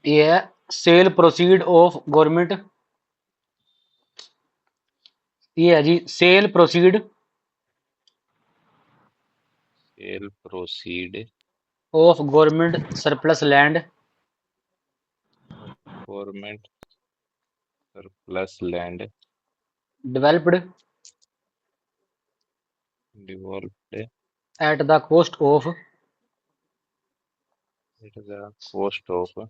ये है cell proceed of government. ये है जी sale proceed sale proceed of government surplus land government surplus land developed devolved at the cost of at the cost of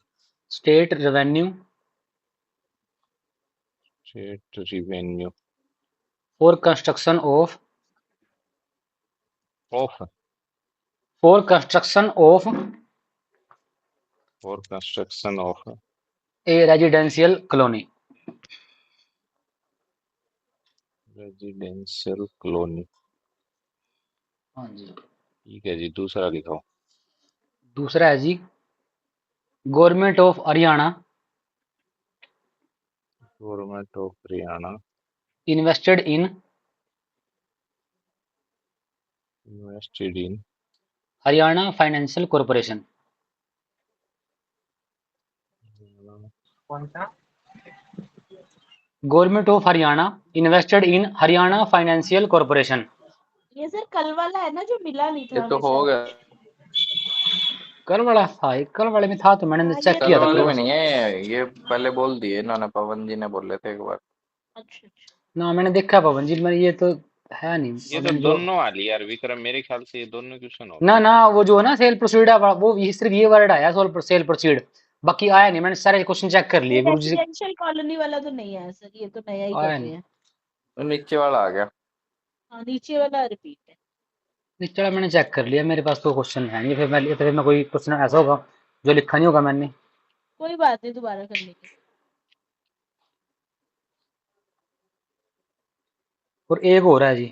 state revenue state revenue for construction of of for construction of for construction of a residential colony. Residential colony. हाँ जी। ठीक है जी, दूसरा लिखाओ। दूसरा है जी government of Haryana government of Haryana invested in invested in Haryana financial corporation. Government of Haryana invested in Haryana financial corporation. ये सर कल वाला है ना जो मिला नहीं था ये तो हमें हो शायद। गया। कल वाला था, कल वाले में था तो मैंने हाँ, चेक ये किया कल था वाले कल। में नहीं है, ये पहले बोल दिए इन्होंने, पवन जी ने बोले थे एक बार। अच्छा अच्छा। ना मैंने देखा पवन जी, मैं ये तो है नहीं ये तो मैंने जो दोनों वाली यार विक्रम, मेरे ख्याल से ये दोनों क्वेश्चन हो ना गए। ना वो जो है ना सेल प्रोसीड वो ये सिर्फ ये वर्ड आया सेल प्रोसीड, बाकी आया नहीं। मैंने सारे क्वेश्चन चेक कर ये लिए गुरु जी से, रेसिडेंशियल कॉलोनी वाला तो नहीं है सर, ये तो नया ही कर आया रहे नहीं। हैं। तो नीचे वाला आ गया। हाँ नीचे वाला रिपीट है। नहीं चला, मैंने चेक कर लिया, मेरे पास तो क्वेश्चन है नहीं। फिर मैं कोई क्वेश्चन ऐसा होगा जो लिखा नहीं होगा मैंने। कोई बात नहीं, दोबारा कर लेंगे। और एक हो रहा है जी,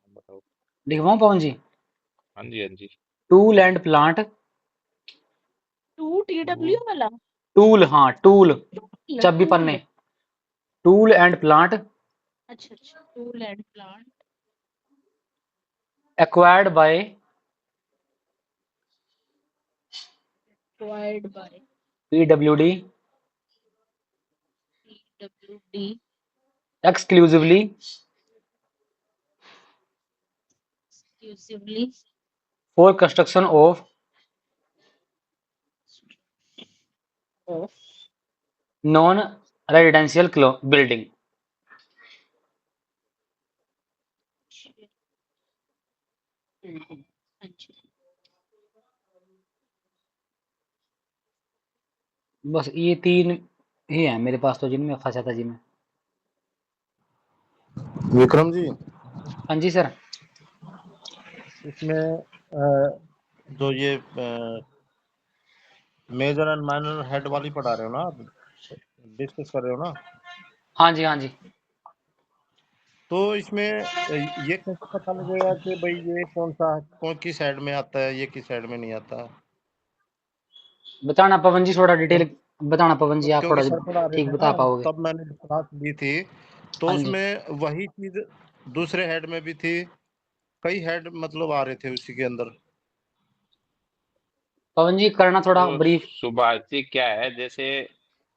बताओ। लिखवाऊं पवन जी? हाँ जी हाँ जी। Tool and plant. 2 TW वाला टूल, हाँ टूल, चाबी टूल। पन्ने। टूल एंड प्लांट अच्छा अच्छा, tool and plant acquired by acquired by PWD PWD exclusively exclusively for construction of of non residential building. building। अच्छा बस ये तीन ही है मेरे पास तो जिनमें फंसा था जी मैं। विक्रम जी, हाँ जी सर। इसमें जो ये मेजर एंड माइनर हेड वाली पढ़ा रहे हो ना आप, डिस्कस कर रहे हो ना, हाँ जी हाँ जी। तो इसमें ये कैसे पता लगेगा कि भाई ये कौन किस हेड में आता है, ये किस हेड में नहीं आता? बताना पवन जी, थोड़ा डिटेल बताना पवन जी, आप क्योंकि थोड़ा सर पढ़ा रहे ठीक थे बता ना, पाओगे? तब मैंने क्लास ली थी, तो हाँ जी उसमें वही चीज दूसरे हेड में भी थी, कई हेड मतलब आ रहे थे उसी के अंदर। पवन जी, करना थोड़ा तो ब्रीफ। सुभाष जी क्या है, जैसे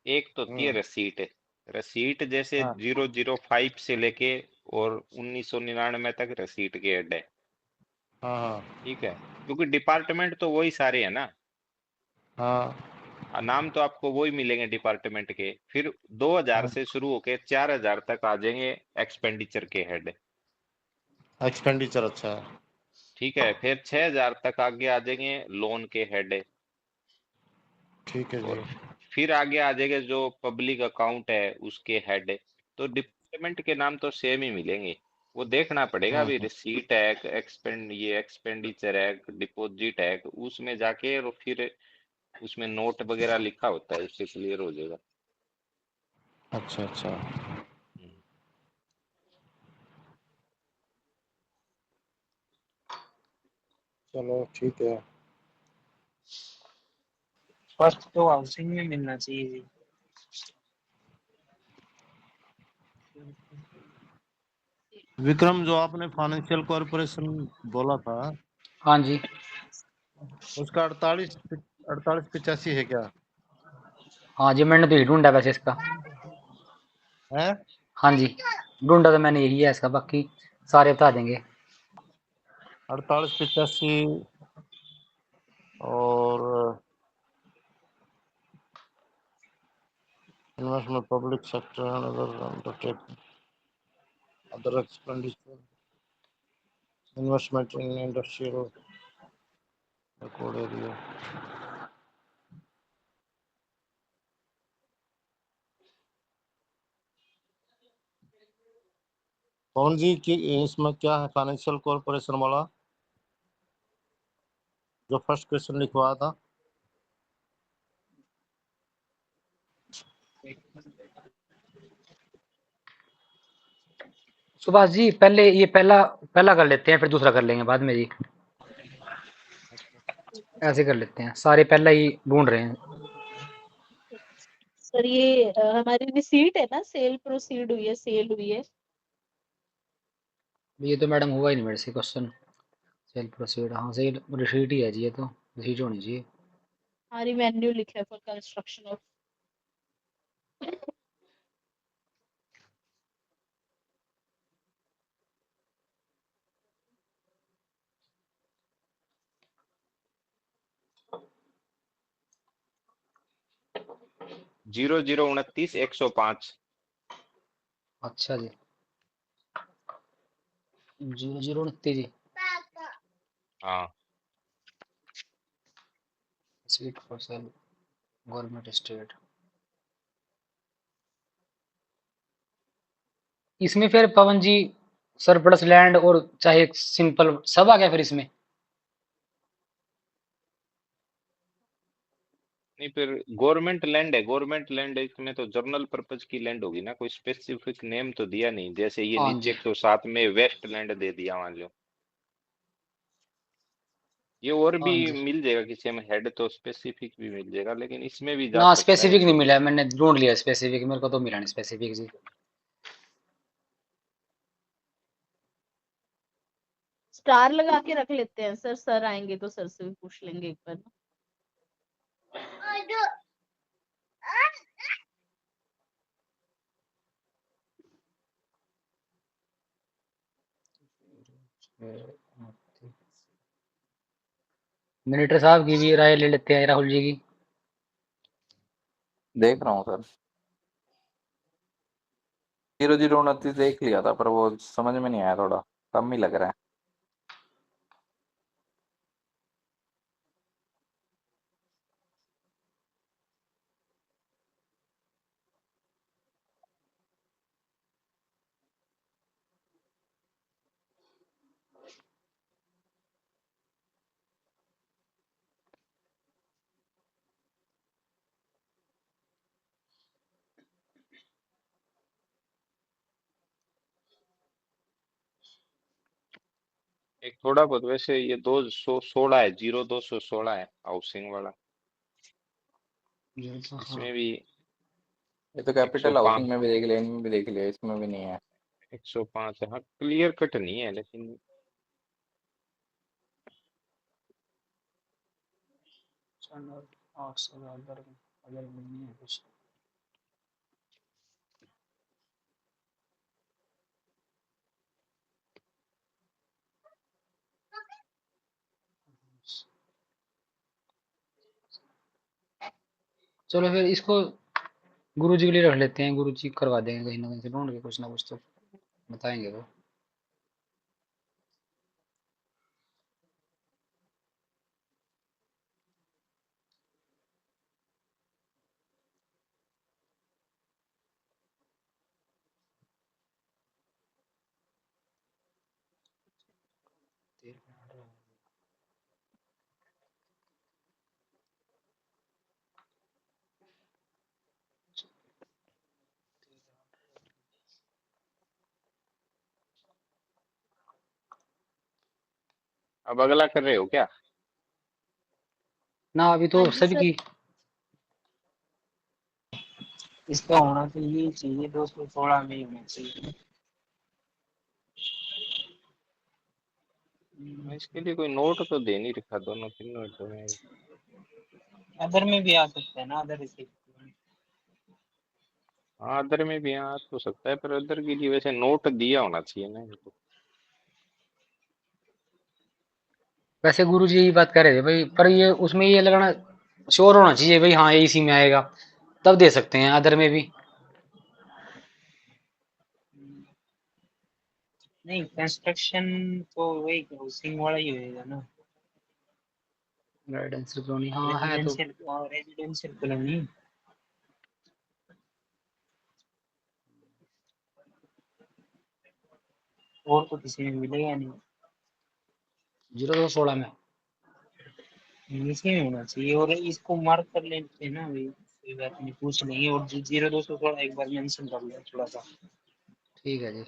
एक तो होती है हम्म, रसीट। रसीट जैसे हाँ 005 से लेके और 1999 तक रसीट के हेड है। हाँ हाँ ठीक है, क्योंकि डिपार्टमेंट तो वही सारे है ना, हाँ नाम तो आपको वही मिलेंगे डिपार्टमेंट के। फिर 2000 हाँ, से शुरू होके 4000 तक आ जाएंगे एक्सपेंडिचर के हेड। एक्सपेंडिचर, अच्छा है, ठीक है, फिर 6000 तक आगे आ जाएंगे लोन के हेड। ठीक है जी। और फिर आगे आ जाएगा जो पब्लिक अकाउंट है उसके हेड। तो डिपार्टमेंट के नाम तो सेम ही मिलेंगे, वो देखना पड़ेगा। अभी हम्म, रिसीट है, ये एक्सपेंडिचर है, डिपॉजिट है, उसमें जाके और फिर उसमें नोट वगैरह लिखा होता है, उससे क्लियर हो जाएगा। अच्छा अच्छा, हम्म। चलो ठीक है। फर्स्ट तो हाउसिंग में मिलना चाहिए जी। विक्रम, जो आपने फाइनेंशियल कॉर्पोरेशन बोला था, हाँ जी उसका 48 4885 है क्या? हाँ जी, मैंने तो यही ढूंढा वैसे इसका। है हाँ जी, ढूंढा तो मैंने यही है इसका, बाकी सारे बता देंगे। 4885 और investment public sector and other undertaking, other expenditure, investment in industrial code area. कौन जी की इसमें क्या है? फाइनेंशियल कॉर्पोरेशन वाला जो फर्स्ट क्वेश्चन लिखवाया था। सुभाष जी, पहले ये पहला पहला कर लेते हैं, फिर दूसरा कर लेंगे बाद में जी। ऐसे कर लेते हैं, सारे पहला ही ढूंढ रहे हैं। सर ये हमारी रिसीट है ना, सेल प्रोसीड हुई है, सेल हुई है। ये तो मैडम हुआ ही नहीं मेरे से क्वेश्चन। सेल प्रोसीड, हाँ सेल रिसीट ही है जी, ये तो रिसीट होनी चाहिए। हमारी मेन्यू लिखा है फॉर कंस्ट्रक्शन ऑफ। 0029 105। अच्छा जी, 0029 जी। हाँ, seat for sale, government state. इसमें फिर पवन जी सरप्लस लैंड और चाहे सिंपल सब आ गया फिर इसमें। नहीं फिर गवर्नमेंट लैंड है, गवर्नमेंट लैंड है, इसमें तो जर्नल पर्पज की लैंड होगी ना, कोई स्पेसिफिक नेम तो दिया नहीं, जैसे ये हाँ नीचे जी, 107 में वेस्ट लैंड दे दिया मान लो। ये और भी हाँ जी। मिल जाएगा किसी में हेड तो स्पेसिफिक भी मिल जाएगा, लेकिन इसमें भी जा ना सकता है स्पेसिफिक नहीं ऐसे। मिला है, मैंने ढूंढ लिया स्पेसिफिक, मेरे को तो मिला नहीं स्पेसिफिक जी। स्टार लगा के रख लेते हैं सर, सर आएंगे तो सर से भी पूछ लेंगे एक बार ना। मिनिस्टर साहब की भी राय ले लेते हैं, राहुल जी की। देख रहा हूँ सर। 0029 देख लिया था पर वो समझ में नहीं आया, थोड़ा कम ही लग रहा है। एक थोड़ा बहुत वैसे ये 216 है, 0216 है हाउसिंग वाला। हाँ, इसमें भी ये तो कैपिटल 105, हाउसिंग में भी देख लिया, इनमें भी देख लिया, इसमें भी नहीं है। 105 है। हाँ क्लियर कट नहीं है लेकिन चलो फिर इसको गुरु जी के लिए रख लेते हैं, गुरु जी करवा देंगे कहीं ना कहीं से ढूंढ के, कुछ ना कुछ तो बताएंगे वो। अब अगला कर रहे हो क्या? ना अभी हाँ तो जी सभी सर। की। इसका होना तो ये चाहिए, 216 में ही होना चाहिए। इसके लिए कोई नोट तो दे नहीं रखा दोनों तीनों तो में। अदर में भी आ सकता है ना, अदर रिसीव। हाँ अदर में भी आ तो सकता है, पर अदर के लिए वैसे नोट दिया होना चाहिए ना इनको। वैसे गुरुजी यही बात कर रहे थे भाई, पर ये उसमें ये लगना श्योर होना चाहिए भाई, हाँ ये इसी में आएगा, तब दे सकते हैं अदर में भी। नहीं, कंस्ट्रक्शन तो वही हाउसिंग वाला ही होएगा ना, रेजिडेंशियल कॉलोनी हाँ है तो। Residential colony. और तो किसी में मिलेगा नहीं, 0216 में इसी में होना चाहिए। और इसको मार्क कर लेते हैं ना भाई, कोई बात नहीं, पूछ लेंगे। और 0216 एक बार मेंशन कर लिया थोड़ा सा। ठीक है जी।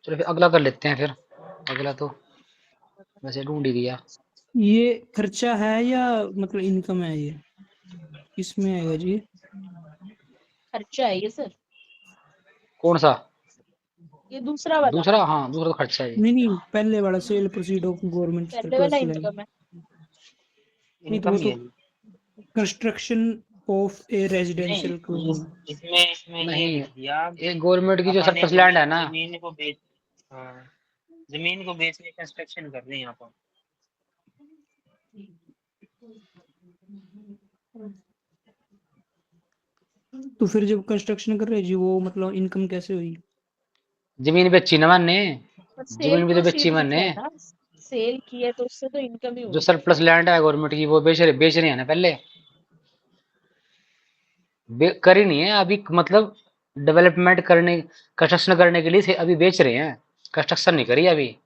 चलो फिर अगला कर लेते हैं फिर। अगला तो वैसे ढूंढ ही दिया। ये खर्चा है या मतलब इनकम है, ये किसमें आएगा जी? खर्चा है ये सर, कौन सा? ये दूसरा वाला, दूसरा, हाँ दूसरा तो खर्चा है। नहीं नहीं, पहले वाला सेल प्रोसीड ऑफ गवर्नमेंट पहले वाला सरप्लस लैंड। इनकम है। नहीं तो वो इनकम ही तो है। कंस्ट्रक्शन ऑफ ए नहीं, रेजिडेंशियल इसमें ये नहीं लिख दिया ये गवर्नमेंट की जो अपन ने सरप्लस लैंड है ना, जमीन को बेच, हाँ, जमीन को बेच के कंस्ट्रक्शन कर रहे हैं यहाँ पर। तो फिर जब कंस्ट्रक्शन कर रहे हैं जी, वो मतलब इनकम कैसे हुई? जमीन बेची ना मैंने, सेल जमीन भी तो बेची प्रोसीड लिखा मैंने। है ना, सेल की है तो उससे तो इनकम ही जो होगी। सरप्लस लैंड है गवर्नमेंट की वो बेच रहे हैं ना पहले, करी नहीं है अभी, मतलब डेवलपमेंट करने, कंस्ट्रक्शन करने के लिए अभी बेच रहे हैं, कंस्ट्रक्शन नहीं करी अभी।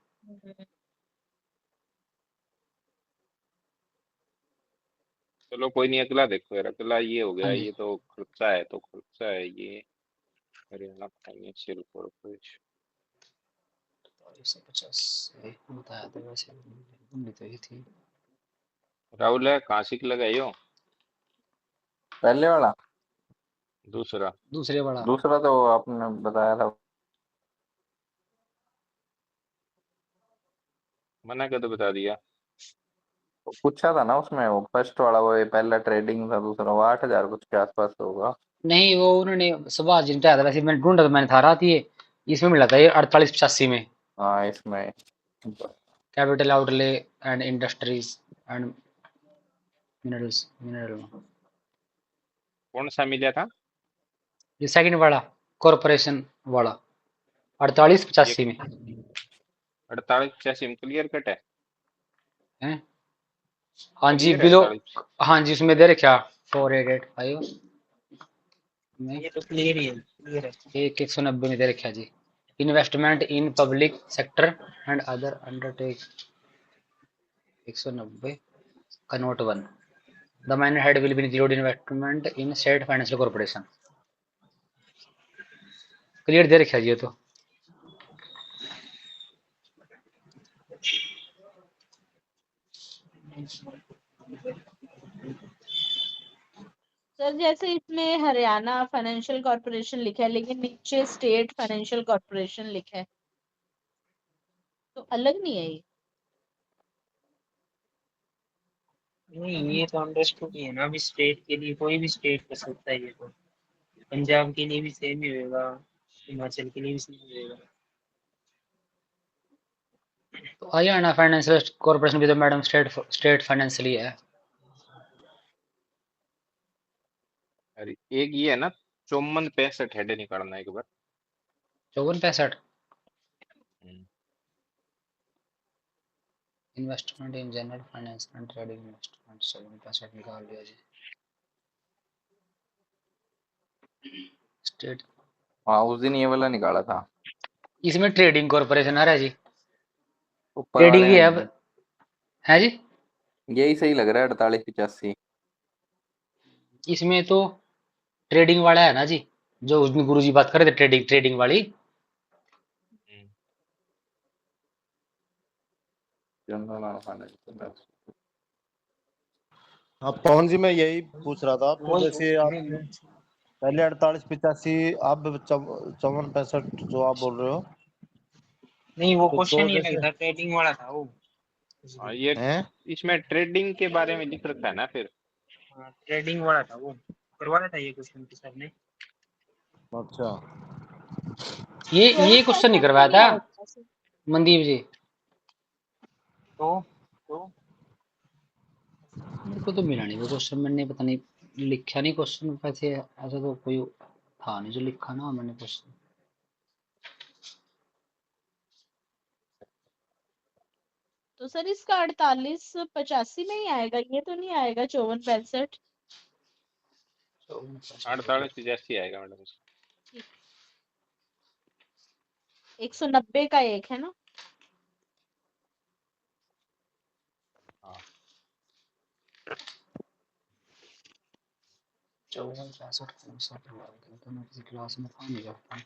चलो कोई नहीं, अगला देखो यार, अगला ये हो गया, हाँ जी। ये तो खर्चा है तो खर्चा है ये। Haryana financial corporation. 150 बताया था वैसे, उम्मीद तो ये थी। राहुल है कहाँ सीख लगाई हो? पहले वाला? दूसरा। दूसरे वाला। दूसरा तो आपने बताया था। मना कर तो बता दिया। पूछा था ना उसमें, वो फर्स्ट वाला वो ये पहला ट्रेडिंग था, दूसरा वो 8,000 कुछ के आसपास होगा। नहीं वो उन्होंने सुभाष जी ने बताया था, वैसे मैंने ढूंढा तो मैंने था रात ये, इसमें मिला था ये 4885 में। हाँ इसमें capital outlay and industries and minerals, mineral में कौन सा मिला था? ये सेकंड वाला कॉरपोरेशन वाला 4885 में 4885 में क्लियर कट है। है। हाँ जी क्लियर है बिलो, 48। हाँ जी उसमें दे रखा 4885 में, ये तो क्लियर ही है, क्लियर है। 190 में दे रखा जी। Investment in public sector and other undertake 190 का note 1। The minor head will be include investment in state financial corporation. Clear दे रखा जी ये तो। सर जैसे इसमें हरियाणा फाइनेंशियल कॉर्पोरेशन लिखा है लेकिन नीचे स्टेट फाइनेंशियल कॉर्पोरेशन लिखा है, तो अलग नहीं है ये? नहीं, ये तो अंडरस्टूड ही है ना। अभी स्टेट के लिए कोई भी स्टेट कर सकता है ये तो। पंजाब के लिए भी सेम ही होगा, हिमाचल के लिए भी सेम ही होगा। तो हरियाणा फाइनेंशियल कॉर्पोरेशन भी तो मैडम स्टेट फाइनेंशियल ही है। अरे एक ये है ना, 5465 हेड निकालना एक बार। 5465 investment in general finance and trading investment 5465 निकाल दिया जी। स्टेट हाँ उस दिन ये वाला निकाला था। इसमें ट्रेडिंग कॉर्पोरेशन आ रहा है जी, ऊपर ट्रेडिंग वाले ही है में अब, है जी। यही सही लग रहा है 4885। इसमें तो ट्रेडिंग वाला है ना जी, जो उस दिन गुरुजी बात कर रहे थे, ट्रेडिंग वाली। General finance. हाँ पवन जी, मैं यही पूछ रहा था आपको, वो जैसे आप पहले 4885, अब 5465 जो आप बोल रहे हो, नहीं, वो तो क्वेश्चन ये जैसे लगता ट्रेडिंग वाला था वो। हाँ, ये हैं? इसमें ट्रेडिंग के बारे में लिख रखा है ना फिर। हाँ, ट्रेडिंग वाला था वो, करवाया था ये क्वेश्चन की सर ने। अच्छा, ये 12th का क्वेश्चन नहीं सेट करवाया नहीं था आएगा सर। मनदीप जी। तो मेरे को तो मिला नहीं वो क्वेश्चन, मैंने पता नहीं लिखा नहीं क्वेश्चन, वैसे ऐसा तो कोई था नहीं जो लिखा ना मैंने क्वेश्चन। तो सर इसका 48 85 में ही आएगा, ये तो नहीं आएगा 54 65। 48 जैसी आएगा मैडम। 190 का एक है ना। हाँ 54 65 कौन सा तो मैं किसी क्लास में था नहीं करता।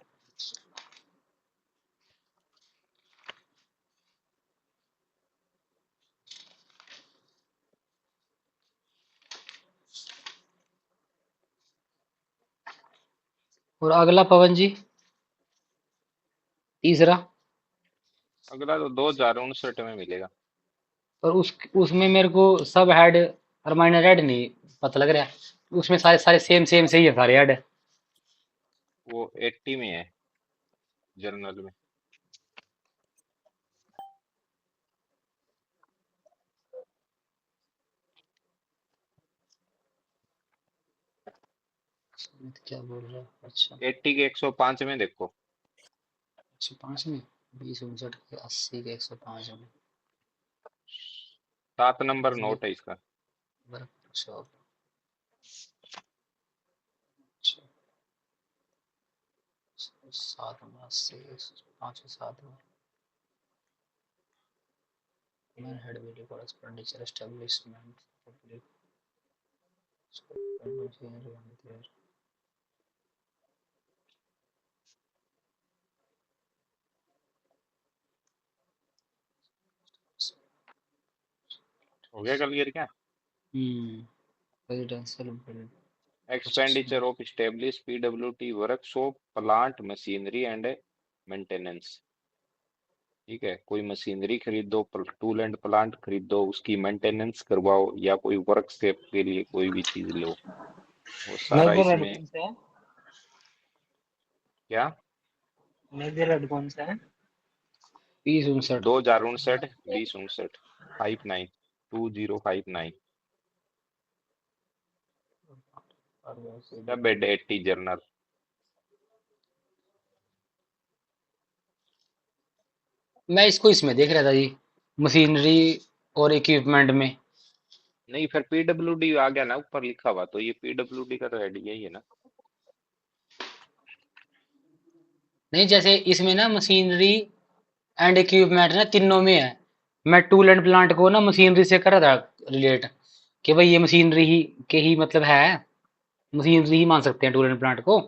और अगला पवन जी तीसरा, अगला तो 2059 में मिलेगा। और उसमें मेरे को सब हेड और माइनर हेड नहीं पता लग रहा है, उसमें सारे सारे सेम सेम से ही है सारे हेड। वो 80 में है जर्नल में। क्या बोल रहा है? अच्छा 80 के 105 में देखो। 105 में 20 59 के 80 के 105 में 7 नंबर नोट है इसका। वर्कशॉप। अच्छा 7 में 80 5 7 में मैं head video for expenditure establishment public हो गया क्लियर क्या? Residential building expenditure of establish PWD workshop plant machinery and maintenance. ठीक है, कोई मशीनरी खरीदो, टूल एंड प्लांट खरीदो, उसकी मेंटेनेंस करवाओ, या कोई वर्कशॉप के लिए कोई भी चीज लो, वो सारा मेजर हेड इसमें। कौन सा है? क्या? मेजर हेड कौन सा है? 20 59 2059 2059 59 2059 सब बेड 80 जर्नल। मैं इसको इसमें देख रहा था जी, मशीनरी और इक्विपमेंट में। नहीं फिर पीडब्ल्यूडी आ गया ना ऊपर लिखा हुआ, तो ये पीडब्ल्यूडी का तो हेड यही है ना। नहीं जैसे इसमें ना मशीनरी एंड इक्विपमेंट ना तीनों में है, मैं टूल एंड प्लांट को ना मशीनरी से कर रहा था रिलेट, कि भाई ये मशीनरी ही के ही मतलब है, मशीनरी ही मान सकते हैं टूल एंड प्लांट को।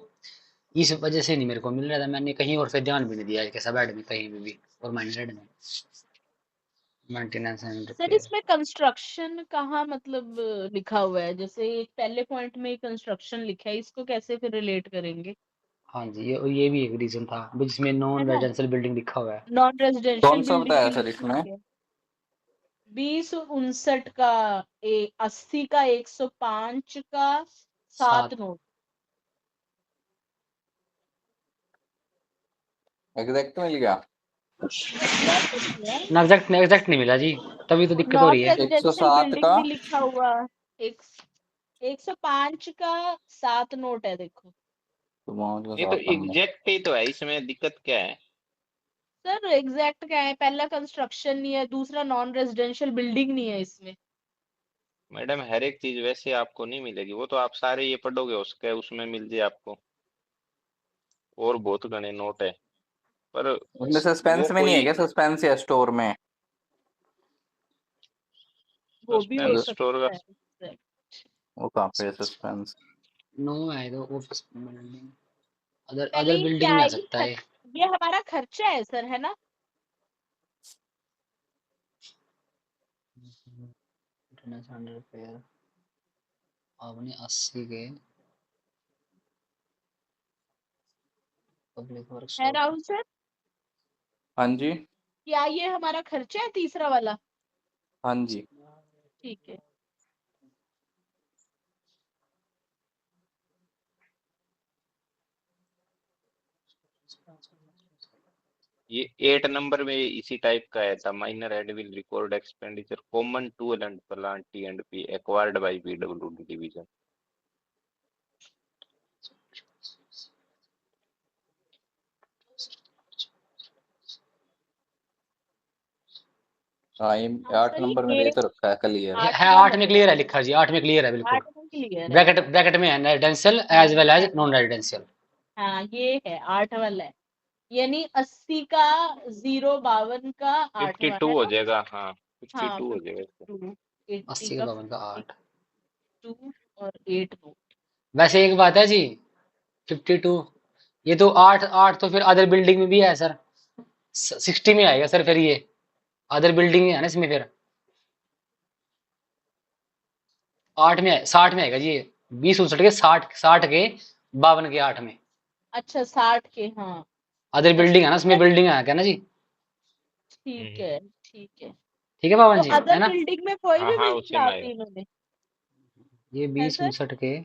इस वजह से नहीं मेरे को मिल रहा था, मैंने कहीं और से ध्यान भी नहीं दिया कि सब हेड में कहीं में भी, और माइनर हेड में मेंटेनेंस एंड सर रिपेयर। इसमें कंस्ट्रक्शन कहाँ मतलब लिखा हुआ है, जैसे एक पहले पॉइंट में कंस्ट्रक्शन लिखा है, इसको कैसे फिर रिलेट करेंगे? हाँ जी, ये भी एक रीजन था जिसमें है नॉन ना, रेजिडेंशियल बिल्डिंग लिखा हुआ है। नॉन रेजिडेंशियल कौन सा बिल्डिंग बताया भी सर लिखी इसमें? हुई है। 2059 का 80 का 105 का 7 सात नोट। एग्जैक्ट मिल गया? ना एग्जैक्ट नहीं मिला जी, तभी तो दिक्कत हो नॉन रही है। रेजिडेंशियल 107 बिल्डिंग का भी लिखा हुआ। एक 105 का 7 नोट है देखो। तो पहुंच गया ये तो 7 नंबर। एग्जैक्ट ही तो है, इसमें दिक्कत क्या है? सर एग्जैक्ट क्या है, पहला कंस्ट्रक्शन नहीं है, दूसरा नॉन रेजिडेंशियल बिल्डिंग नहीं है इसमें। मैडम हर एक चीज वैसे आपको नहीं मिलेगी, वो तो आप सारे ये पढ़ोगे उसके उसमें मिल जाए आपको, और बहुत घने नोट है। पर उसमें वो सस्पेंस में नहीं है कोई क्या? सस्पेंस या स्टोर में? वो भी हो सस्पेंस स्टोर का। सकता है। वो कहाँ पे है सस्पेंस? नो है तो ऑफिस बिल्डिंग, अदर पहले अदर ये क्या बिल्डिंग में आ आएगी सकता है। ये हमारा खर्चा है सर, है ना। इंटरनेशनल रिपेयर आपने 80 के पब्लिक है वर्कशॉप। राहुल सर, हाँ जी। क्या ये हमारा खर्चा है तीसरा वाला? हाँ जी। ठीक है। ये 8 नंबर में इसी टाइप का है। The minor head will record expenditure common to and plant T&P acquired by PWD division. हाँ, ये हाँ 8 सर, नंबर में ये दे तो रखा है क्लियर। है 8 8 वाला में है, क्लियर है लिखा जी, 8 में क्लियर है बिल्कुल। 8 में क्लियर है। ब्रैकेट में है residential as well as non residential. हाँ ये है 8 वाला है, यानी 80 का 052 का 8वां 52 है हो ना। जाएगा। हाँ हाँ 52 हो जाएगा इसका। 52, 80 80 का का 52 का 8। 52 और 8 2। वैसे एक बात है जी, 52 ये तो 8 8 तो फिर अदर बिल्डिंग में भी है सर, 60 में आएगा सर फिर ये अदर बिल्डिंग है ना इसमें फिर 8 में 60 में आएगा जी ये 20 59 के 60 के 52 के 8 में अच्छा 60 के, हाँ अदर तो बिल्डिंग है ना, उसमें अदर, बिल्डिंग है क्या ना जी। ठीक है ठीक है। ठीक है बावन तो जी अदर है ना। बिल्डिंग में कोई हाँ भी हाँ बिल्डिंग उसी में डाल आएगा। दी इन्होंने, ये है 20 सर? 59 के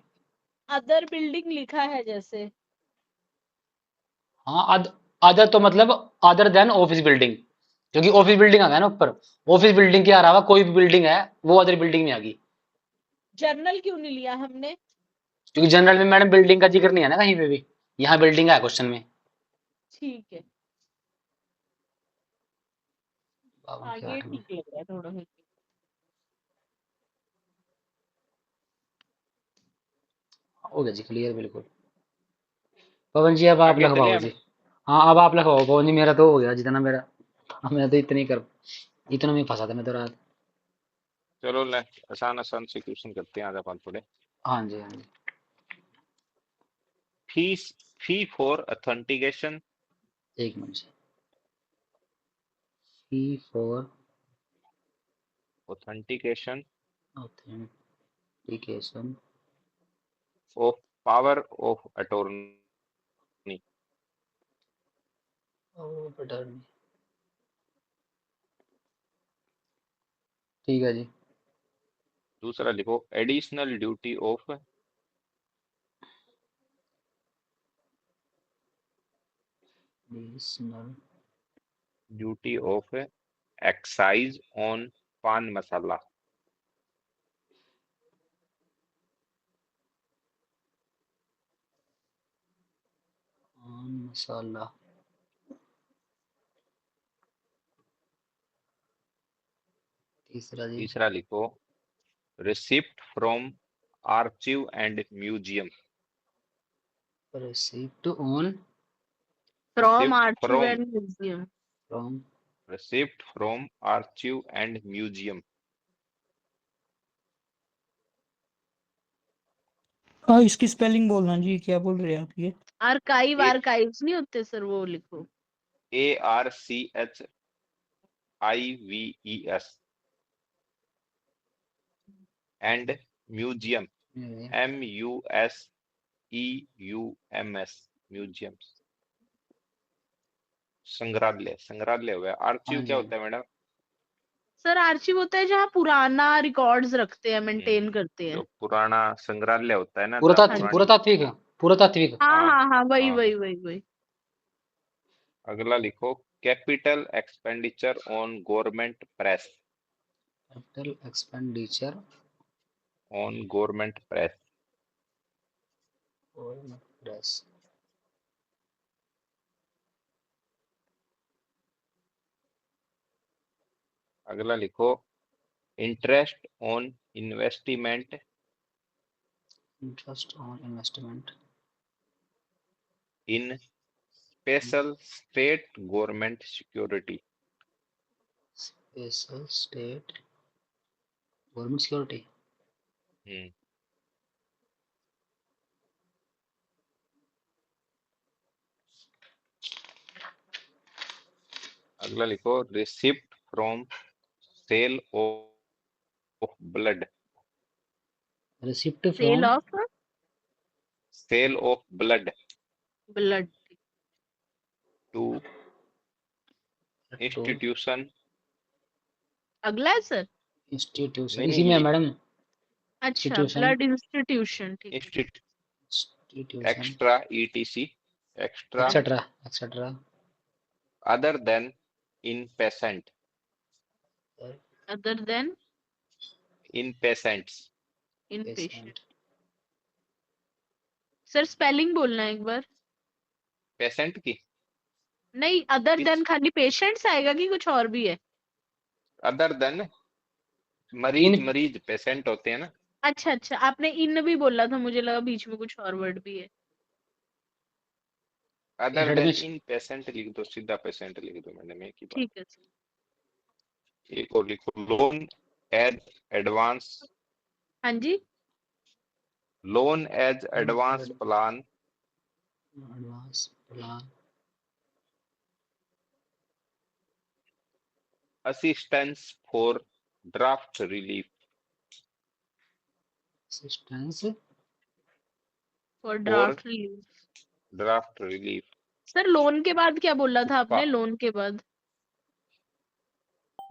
अदर बिल्डिंग लिखा है जैसे। हाँ अदर तो मतलब अदर देन ऑफिस बिल्डिंग, क्योंकि ऑफिस बिल्डिंग आ गया ना ऊपर, ऑफिस बिल्डिंग के अलावा कोई भी बिल्डिंग है वो अदर बिल्डिंग में आ गई, जर्नल क्यों नहीं लिया हमने? क्योंकि जनरल में मैडम बिल्डिंग का जिक्र नहीं है ना कहीं पे भी, यहाँ बिल्डिंग है क्वेश्चन में। ठीक है, 52 हाँ के ये 8 में ठीक लग रहा है थोड़ा सा। हो गया जी क्लियर बिल्कुल। पवन जी अब आप आगे चले लिखवाओ हम। जी। हाँ अब आप लिखवाओ पवन जी, मेरा तो हो गया जितना मेरा, मैं तो इतने ही कर, इतना में फंसा था मैं तो रात। चलो ले आसान आसान से क्वेश्चन करते हैं आज अपन थोड़े। हाँ जी हाँ जी। फीस फी फॉर ऑथेंटिकेशन एक मिनट जी। Fee for authentication authentication of power of attorney. Pattern, ठीक है जी। दूसरा लिखो additional duty of additional duty of excise on pan masala. Masala, तीसरा जी। तीसरा लिखो receipt from archive and museum. Receipt on from receipt archive from and museum. From, receipt from archive and museum. हाँ इसकी स्पेलिंग बोलना जी, क्या बोल रहे हैं आप ये? आर्काइव, ए आर्काइव्स नहीं होते सर, वो लिखो। ARCHIVES and museum MUSEUMS museums. संग्रहालय संग्रहालय हो गया। आर्चिव हाँ क्या जी होता है मैडम? सर आर्चिव होता है जहाँ पुराना रिकॉर्ड्स रखते हैं, मेंटेन करते जो हैं। पुराना संग्रहालय होता है ना, जहाँ हाँ जी, पुरानी। पुरातात्विक, पुरातात्विक। हाँ हाँ हाँ हाँ, वही हाँ वही हाँ। वही वही। अगला लिखो capital expenditure on government press. Capital expenditure on government press. और प्रेस, अगला लिखो interest on investment interest on investment in special state government security. Special state government security. अगला लिखो receipt from sale of blood. Receipt sale from of sale of blood blood. To to institution अगला है sir. Institution नहीं इसी में नहीं है ये मैडम। अच्छा, इंस्टीट्यूशन ब्लड इंस्टीट्यूशन, ठीक है। Institution extra ETC extra etcetera etcetera other then in patient other then in patients in patient. Patient sir spelling बोलना एक बार। पेशेंट की नहीं, अदर किस देन खाली पेशेंट्स आएगा कि कुछ और भी है? अदर देन इन मरीज मरीज पेशेंट होते हैं ना। अच्छा अच्छा, आपने इन भी बोला था, मुझे लगा बीच में कुछ और वर्ड भी है। अदर हेड देन में इन पेशेंट लिख दो, सीधा पेशेंट लिख दो मैडम, एक ही बात। ठीक है सर। एक और लिखो, लोन एज एडवांस हाँ जी। Loan as advance plan advance plan assistance for drought relief assistance for for drought relief. Drought relief sir loan के बाद क्या बोला था आपने? लोन के बाद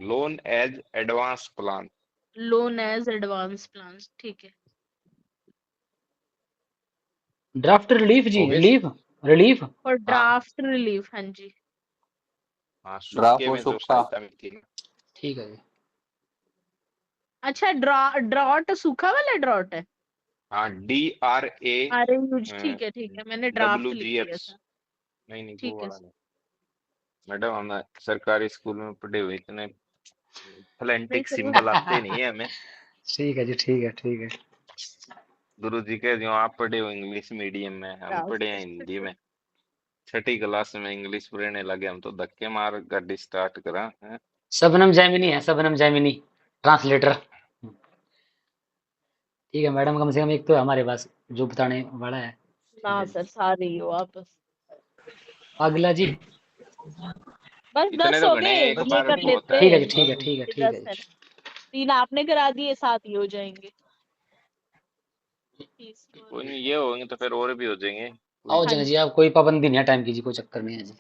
loan as advance plan loan as advance plan, ठीक है। ड्राफ्ट रिलीफ जी हो गए। रिलीफ रिलीफ फॉर हाँ ड्राफ्ट रिलीफ, हाँ जी। हाँ ड्राफ्ट सूखे वो में जो सूखा सहायता मिलती है ना। ठीक है जी। अच्छा, ड्रॉट सूखा वाला ड्रॉट है? हाँ DRA ऑरेंज, ठीक है, मैंने ड्राफ्ट लिख दिया WGX था। नहीं नहीं वो ठीक है वाला नहीं मैडम, हम सरकारी स्कूल में पढ़े हुए, इतने नहीं फ्लेंटिक सर। सिंबल आते नहीं है हमें। ठीक है जी ठीक है ठीक है। गुरु जी के जो आप पढ़े हो इंग्लिश मीडियम में, हम पढ़े हैं हिंदी में। छठी क्लास में इंग्लिश पढ़ने लगे हम तो धक्के मार गाड़ी स्टार्ट करा है। शबनम जैमिनी है, शबनम जैमिनी ट्रांसलेटर। ठीक है मैडम, कम से कम एक तो है हमारे पास जो बताने वाला है। ना सर, सारे ही हो आप बस। अगला जी। बस इतने 10 तो हो घने गए, एक ये बार कर में होता लेते है। ठीक है जी ठीक है ठीक है ये ठीक 10 है है। जी। 3 आपने करा दिए, 7 ही हो जाएंगे। कोई नहीं, ये होंगे तो फिर और भी हो जाएंगे। आओ हाँ जाएंगे जी, जी। आप कोई पाबंदी नहीं है टाइम की जी, कोई चक्कर नहीं है जी।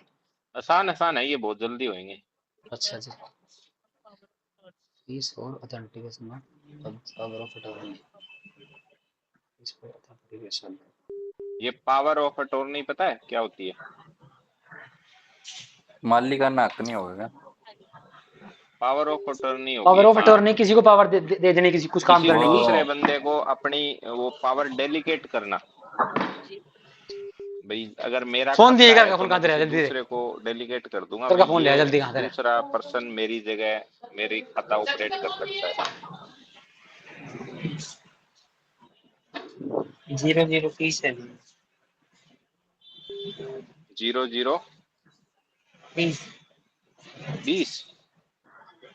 आसान आसान है ये, बहुत जल्दी होंगे। अच्छा जी। फीस और authentication power of attorney. Fees और ऑथेंटिकेशन ये पावर ऑफ अटॉर्नी पता है क्या होती है? मालिकाना हक नहीं होगा। पावर ऑफ अटॉर्नी होगी पावर ऑफ कि अटॉर्नी किसी को पावर दे देने, किसी कुछ काम किसी करने की। दूसरे बंदे को अपनी वो पावर डेलीकेट करना। भाई अगर मेरा फोन खत्ता दिए है कर, तो फोन मैं कहाँ दे रहा किसी है, जल्दी दे दूसरे को डेलीकेट कर दूंगा, कर भाई का फोन ले आ, ये जल्दी कहाँ दे रहा दूसरा पर्सन मेरी जगह मेरी खाता ऑपरेट कर सकता है। 00 30 है 00 30 20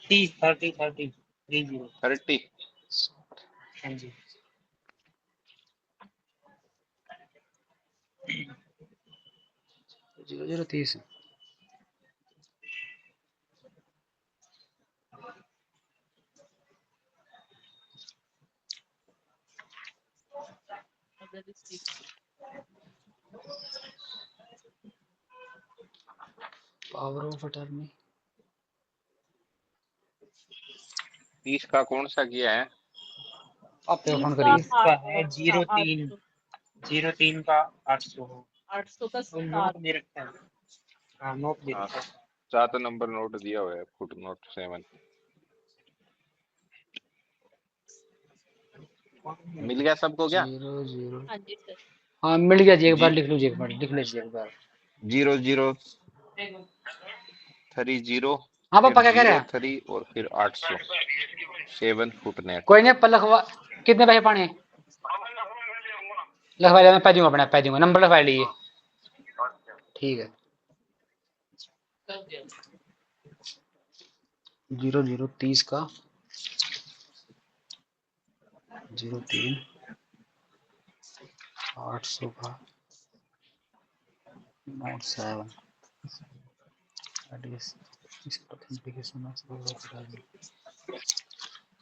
30 30 30 30। 30 हाँ जी। 0030। पावर ऑफ अटॉर्नी 30 का कौन सा किया है? आप पे फोन 30 करिए। का है 03 800 03 का 800 हो। 800 का तो 7। नोट दे रखा है। हाँ नोट दे हाँ रखा है। 7 नंबर नोट दिया हुआ है, फुट नोट 7। मिल गया सबको क्या? 00 हाँ जी सर। हाँ मिल गया जी, एक बार जी लिख लीजिए, एक बार लिख लीजिए एक बार। 00 30 हाँ फिर पापा क्या कह रहे हैं? 03 और फिर 800 7 फुट नेट। कोई नहीं, पर लिखवा कितने पैसे पाने लिखवा लिया, मैं पै दूंगा, अपने पै दूंगा, नंबर लिखवा लीजिए। ठीक है। 0030 का 03 800 का नोट 7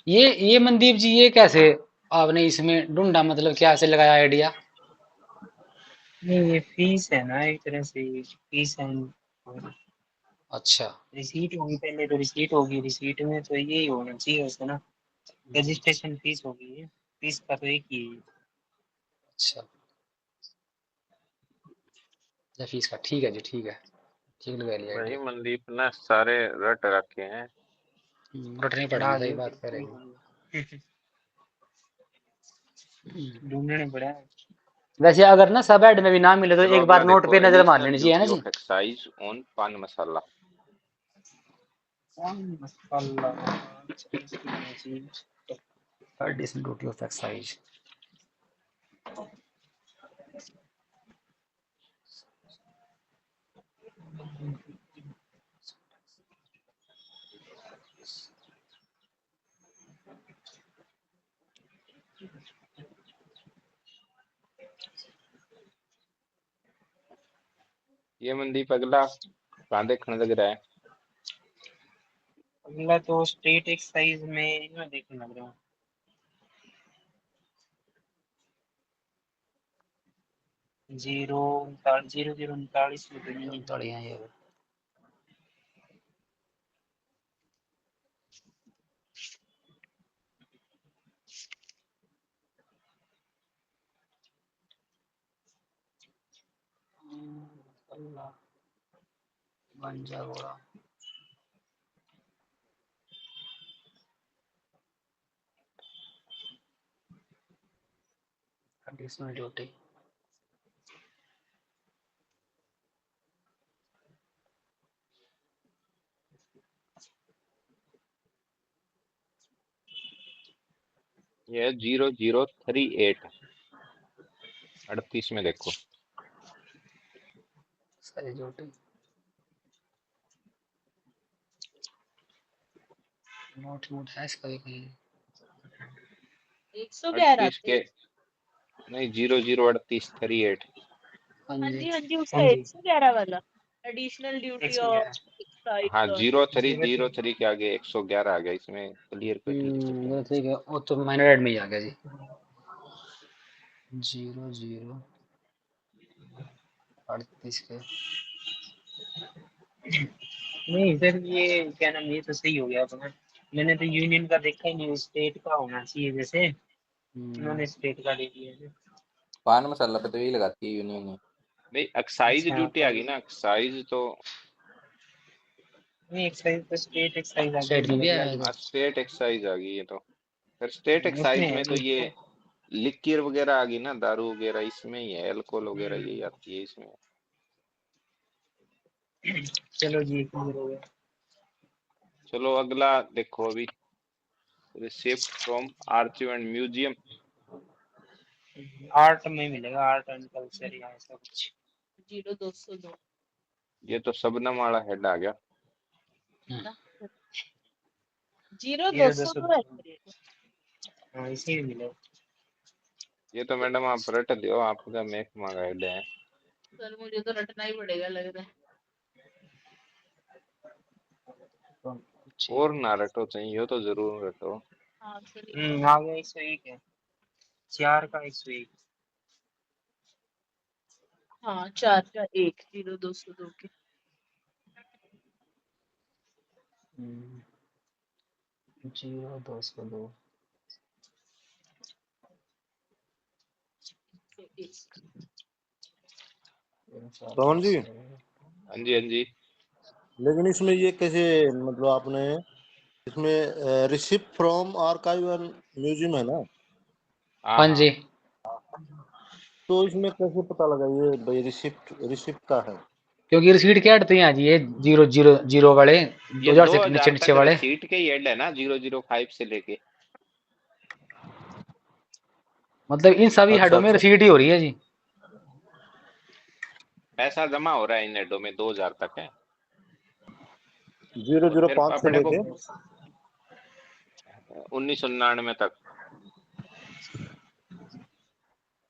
ये मनदीप जी, ये कैसे आपने इसमें ढूंढा, मतलब क्या से लगाया आइडिया? नहीं ये फीस है ना, एक तरह से फीस है। अच्छा रिसीट होगी पहले, तो रिसीट होगी, रिसीट में तो यही होना चाहिए उसका ना। रजिस्ट्रेशन फीस होगी ये, फीस का तो एक ही है। अच्छा अच्छा, फीस का ठीक है जी, ठीक है, ठीक लगा लिया भाई आइडिया। मनदीप ना सारे रट रखे हैं। रटनी पड़ेगी, सही बात करेंगे। ढूंढने पड़ा। वैसे अगर ना सब ऐड में भी ना मिले तो चलो एक अगला बार नोट देखो, पे नजर मार एडिशनल लेनी चाहिए है ना ड्यूटी जी। Of excise on pan masala. पान मसाला, अच्छा, इसकी क्या चीज? एडिशनल ड्यूटी ऑफ एक्साइज, ये मनदीप अगला कहाँ देखने लग रहा है? अगला तो स्टेट एक्साइज में मैं देखने लग रहा हूँ। 0 0 0 39 में तो नहीं है। बढ़िया ये। बंजागोड़ा, एडिशनल ड्यूटी, ये 0038 38 में देखो। सारी ड्यूटी, नोट नोट है इसका भी कहीं। 111 38 के नहीं, 0038 हाँ हाँ जी जी हाँ जी, उसका हाँ जी 111 वाला एडिशनल ड्यूटी ऑफ 111। एक्साइज हाँ, का। 0303 के आगे 111 आ गया, इसमें क्लियर कट लिख देते हैं। ठीक है, वो तो माइनर ऐड में ही आ गया जी। 0038 के नहीं सर, ये क्या नाम, ये तो सही हो गया अपना। मैंने तो यूनियन का देखा ही नहीं, स्टेट का होना चाहिए, जैसे उन्होंने स्टेट का दे दिया है। पान मसाला पे तो यही लगाती है यूनियन ही। नहीं, एक्साइज अच्छा, ड्यूटी आ गई ना, एक्साइज तो नहीं एक्साइज तो स्टेट एक्साइज आ स्टेट में भी गया। आएगा। स्टेट एक्साइज आ गई है। तो फिर स्टेट एक्साइज में तो उसमें ये लिक्यर वगैरह आ गई ना, दारू वगैरह इसमें ही है, अल्कोहल वगैरह यही आती है इसमें। चलो जी, क्लियर हो गया। चलो अगला देखो अभी, receipt from archive and museum. Art में मिलेगा, आर्ट एंड कल्चर या ऐसा कुछ। 0202 ये तो शबनम वाला हेड आ गया। ना, ये तो 0202 सब, है। हाँ इसी में मिलेगा। ये तो मैडम आप रट दो, आपका मैक मांगा हेड है। सर मुझे तो रटना ही पड़ेगा लग रहा है। और ना रटो चाहिए तो जरूर रटो। हाँ सर, आ गया 101 है, 4 का 101। हाँ 4 का 1 0202 के। 0202 पवन जी, हाँ जी हाँ जी। लेकिन इसमें ये कैसे, मतलब आपने इसमें receipt from archive and museum है ना, हाँ हाँ हाँ, जी, तो इसमें कैसे पता लगा ये भाई रिसिप्ट रिसिप्ट का है? क्योंकि रिसीट क्या हटते हैं जी, ये 000 वाले ये 2000 से नीचे 2000 नीचे तक वाले। रिसीट के ही हेड है ना, 005 से लेके। मतलब इन सभी अच्छा हेडों में अच्छा, रिसीट ही हो रही है जी। पैसा जमा हो रहा है इन हेडों में 2000 तक है। जीरो और जीरो फिर पाँच से अपने को लेके 1999 तक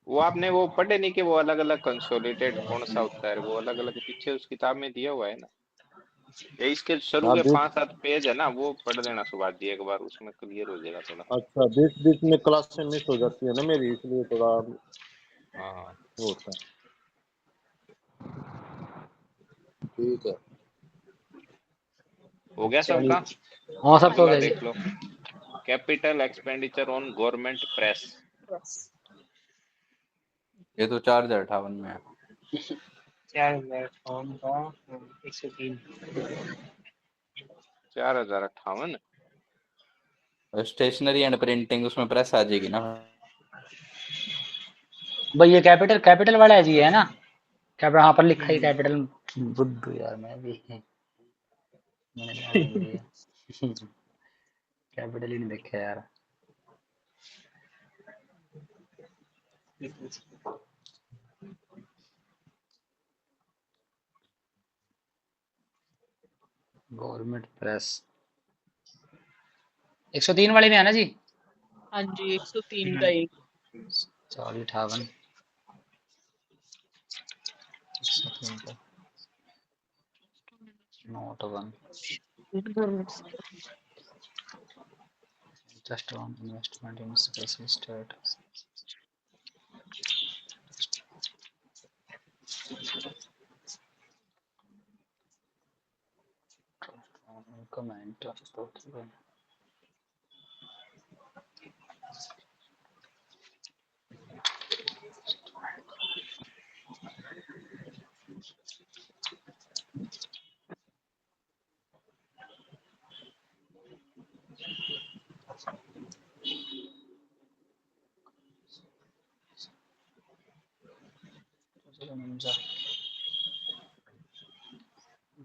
वो आपने वो पढ़े नहीं कि वो अलग अलग कंसोलिडेट कौन सा होता है, वो अलग अलग पीछे उस किताब में दिया हुआ है ना। ये इसके शुरू हाँ के बीच, 5-7 पेज है ना, वो पढ़ लेना सुभाष जी एक बार, उसमें क्लियर हो जाएगा थोड़ा। अच्छा बीच बीच में क्लास से मिस हो जाती है ना मेरी, इसलिए थोड़ा हाँ, वो होता है। ठीक है। हो गया चलिए, सबका। हाँ सब तो हो अगला गया जी। देख लो। Capital expenditure on government press. ये तो 4058 में है। 4058 का 103। 4058। स्टेशनरी एंड प्रिंटिंग उसमें प्रेस आ जाएगी ना। भाई ये कैपिटल कैपिटल वाला है जी, है ना? कैपिटल यहाँ पर लिखा है कैपिटल। बुद्धू यार मैं भी मैंने ध्यान ही नहीं दिया। कैपिटल ही नहीं देखा यार। गवर्नमेंट प्रेस 103 वाले में है ना जी? हाँ जी 103 का एक 4058 103 का note 1 just on investment in special state comment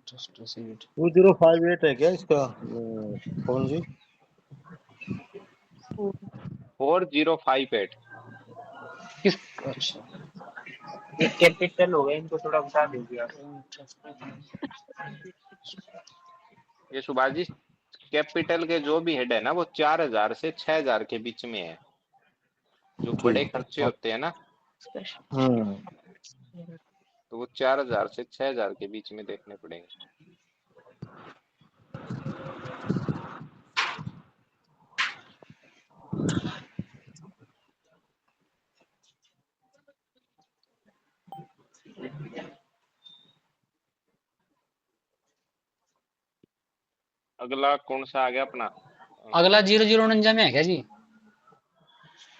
just received 2058 है क्या इसका कौन जी? 4058। किस अच्छा ये कैपिटल हो गया, इनको थोड़ा बता दीजिए आप। ये सुभाष जी कैपिटल के जो भी हेड है ना वो 4000 से 6000 के बीच में है। जो बड़े खर्चे होते हैं ना तो वो 4000 से 6000 के बीच में देखने पड़ेंगे। अगला कौन सा आ गया अपना? अगला 0049 में है क्या जी?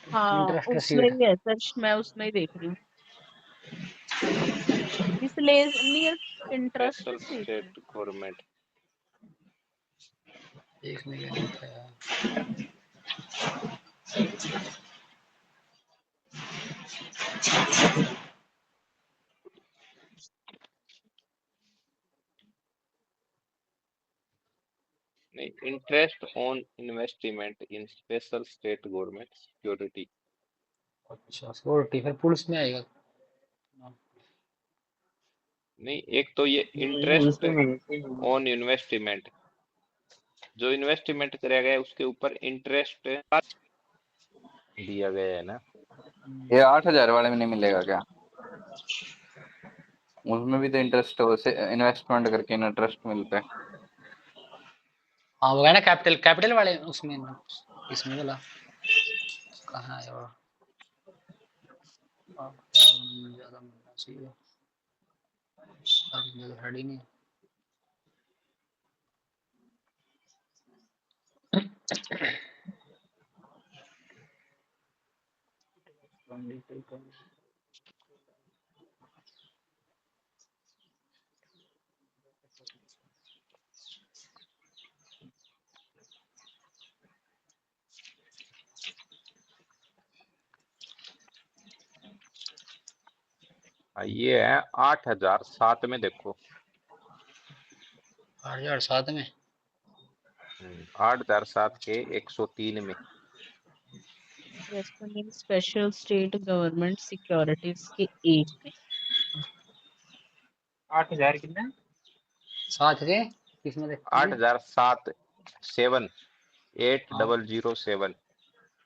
हाँ इंटरेस्ट उसमें रसीद ही है सर, मैं उसमें ही देख रही हूँ। मिसलेनियस इंटरेस्ट स्पेशल रसीद स्टेट गवर्नमेंट। देखने का नहीं था यार। नहीं, interest on investment in special state government security. अच्छा सिक्योरिटी फिर पुलिस में आएगा। नहीं, एक तो ये इंटरेस्ट ऑन इन्वेस्टमेंट, जो इन्वेस्टमेंट करेगा गया उसके ऊपर इंटरेस्ट दिया गया है ना। ये 8000 वाले में नहीं मिलेगा क्या? उसमें भी तो इंटरेस्ट इन्वेस्टमेंट करके इंटरेस्ट मिलता है। हाँ वो है ना कैपिटल कैपिटल वाले उसमें इसमें वाला कहाँ है वो? ज्यादा मिलना चाहिए, अब जगह रेडी नहीं है। ये है 8007 में देखो। 8007 में 8007 के 103 में स्पेशल स्टेट गवर्नमेंट सिक्योरिटीज के एक में 8000 कितना? 7 के किसमें देखते हैं? 8007 7 8007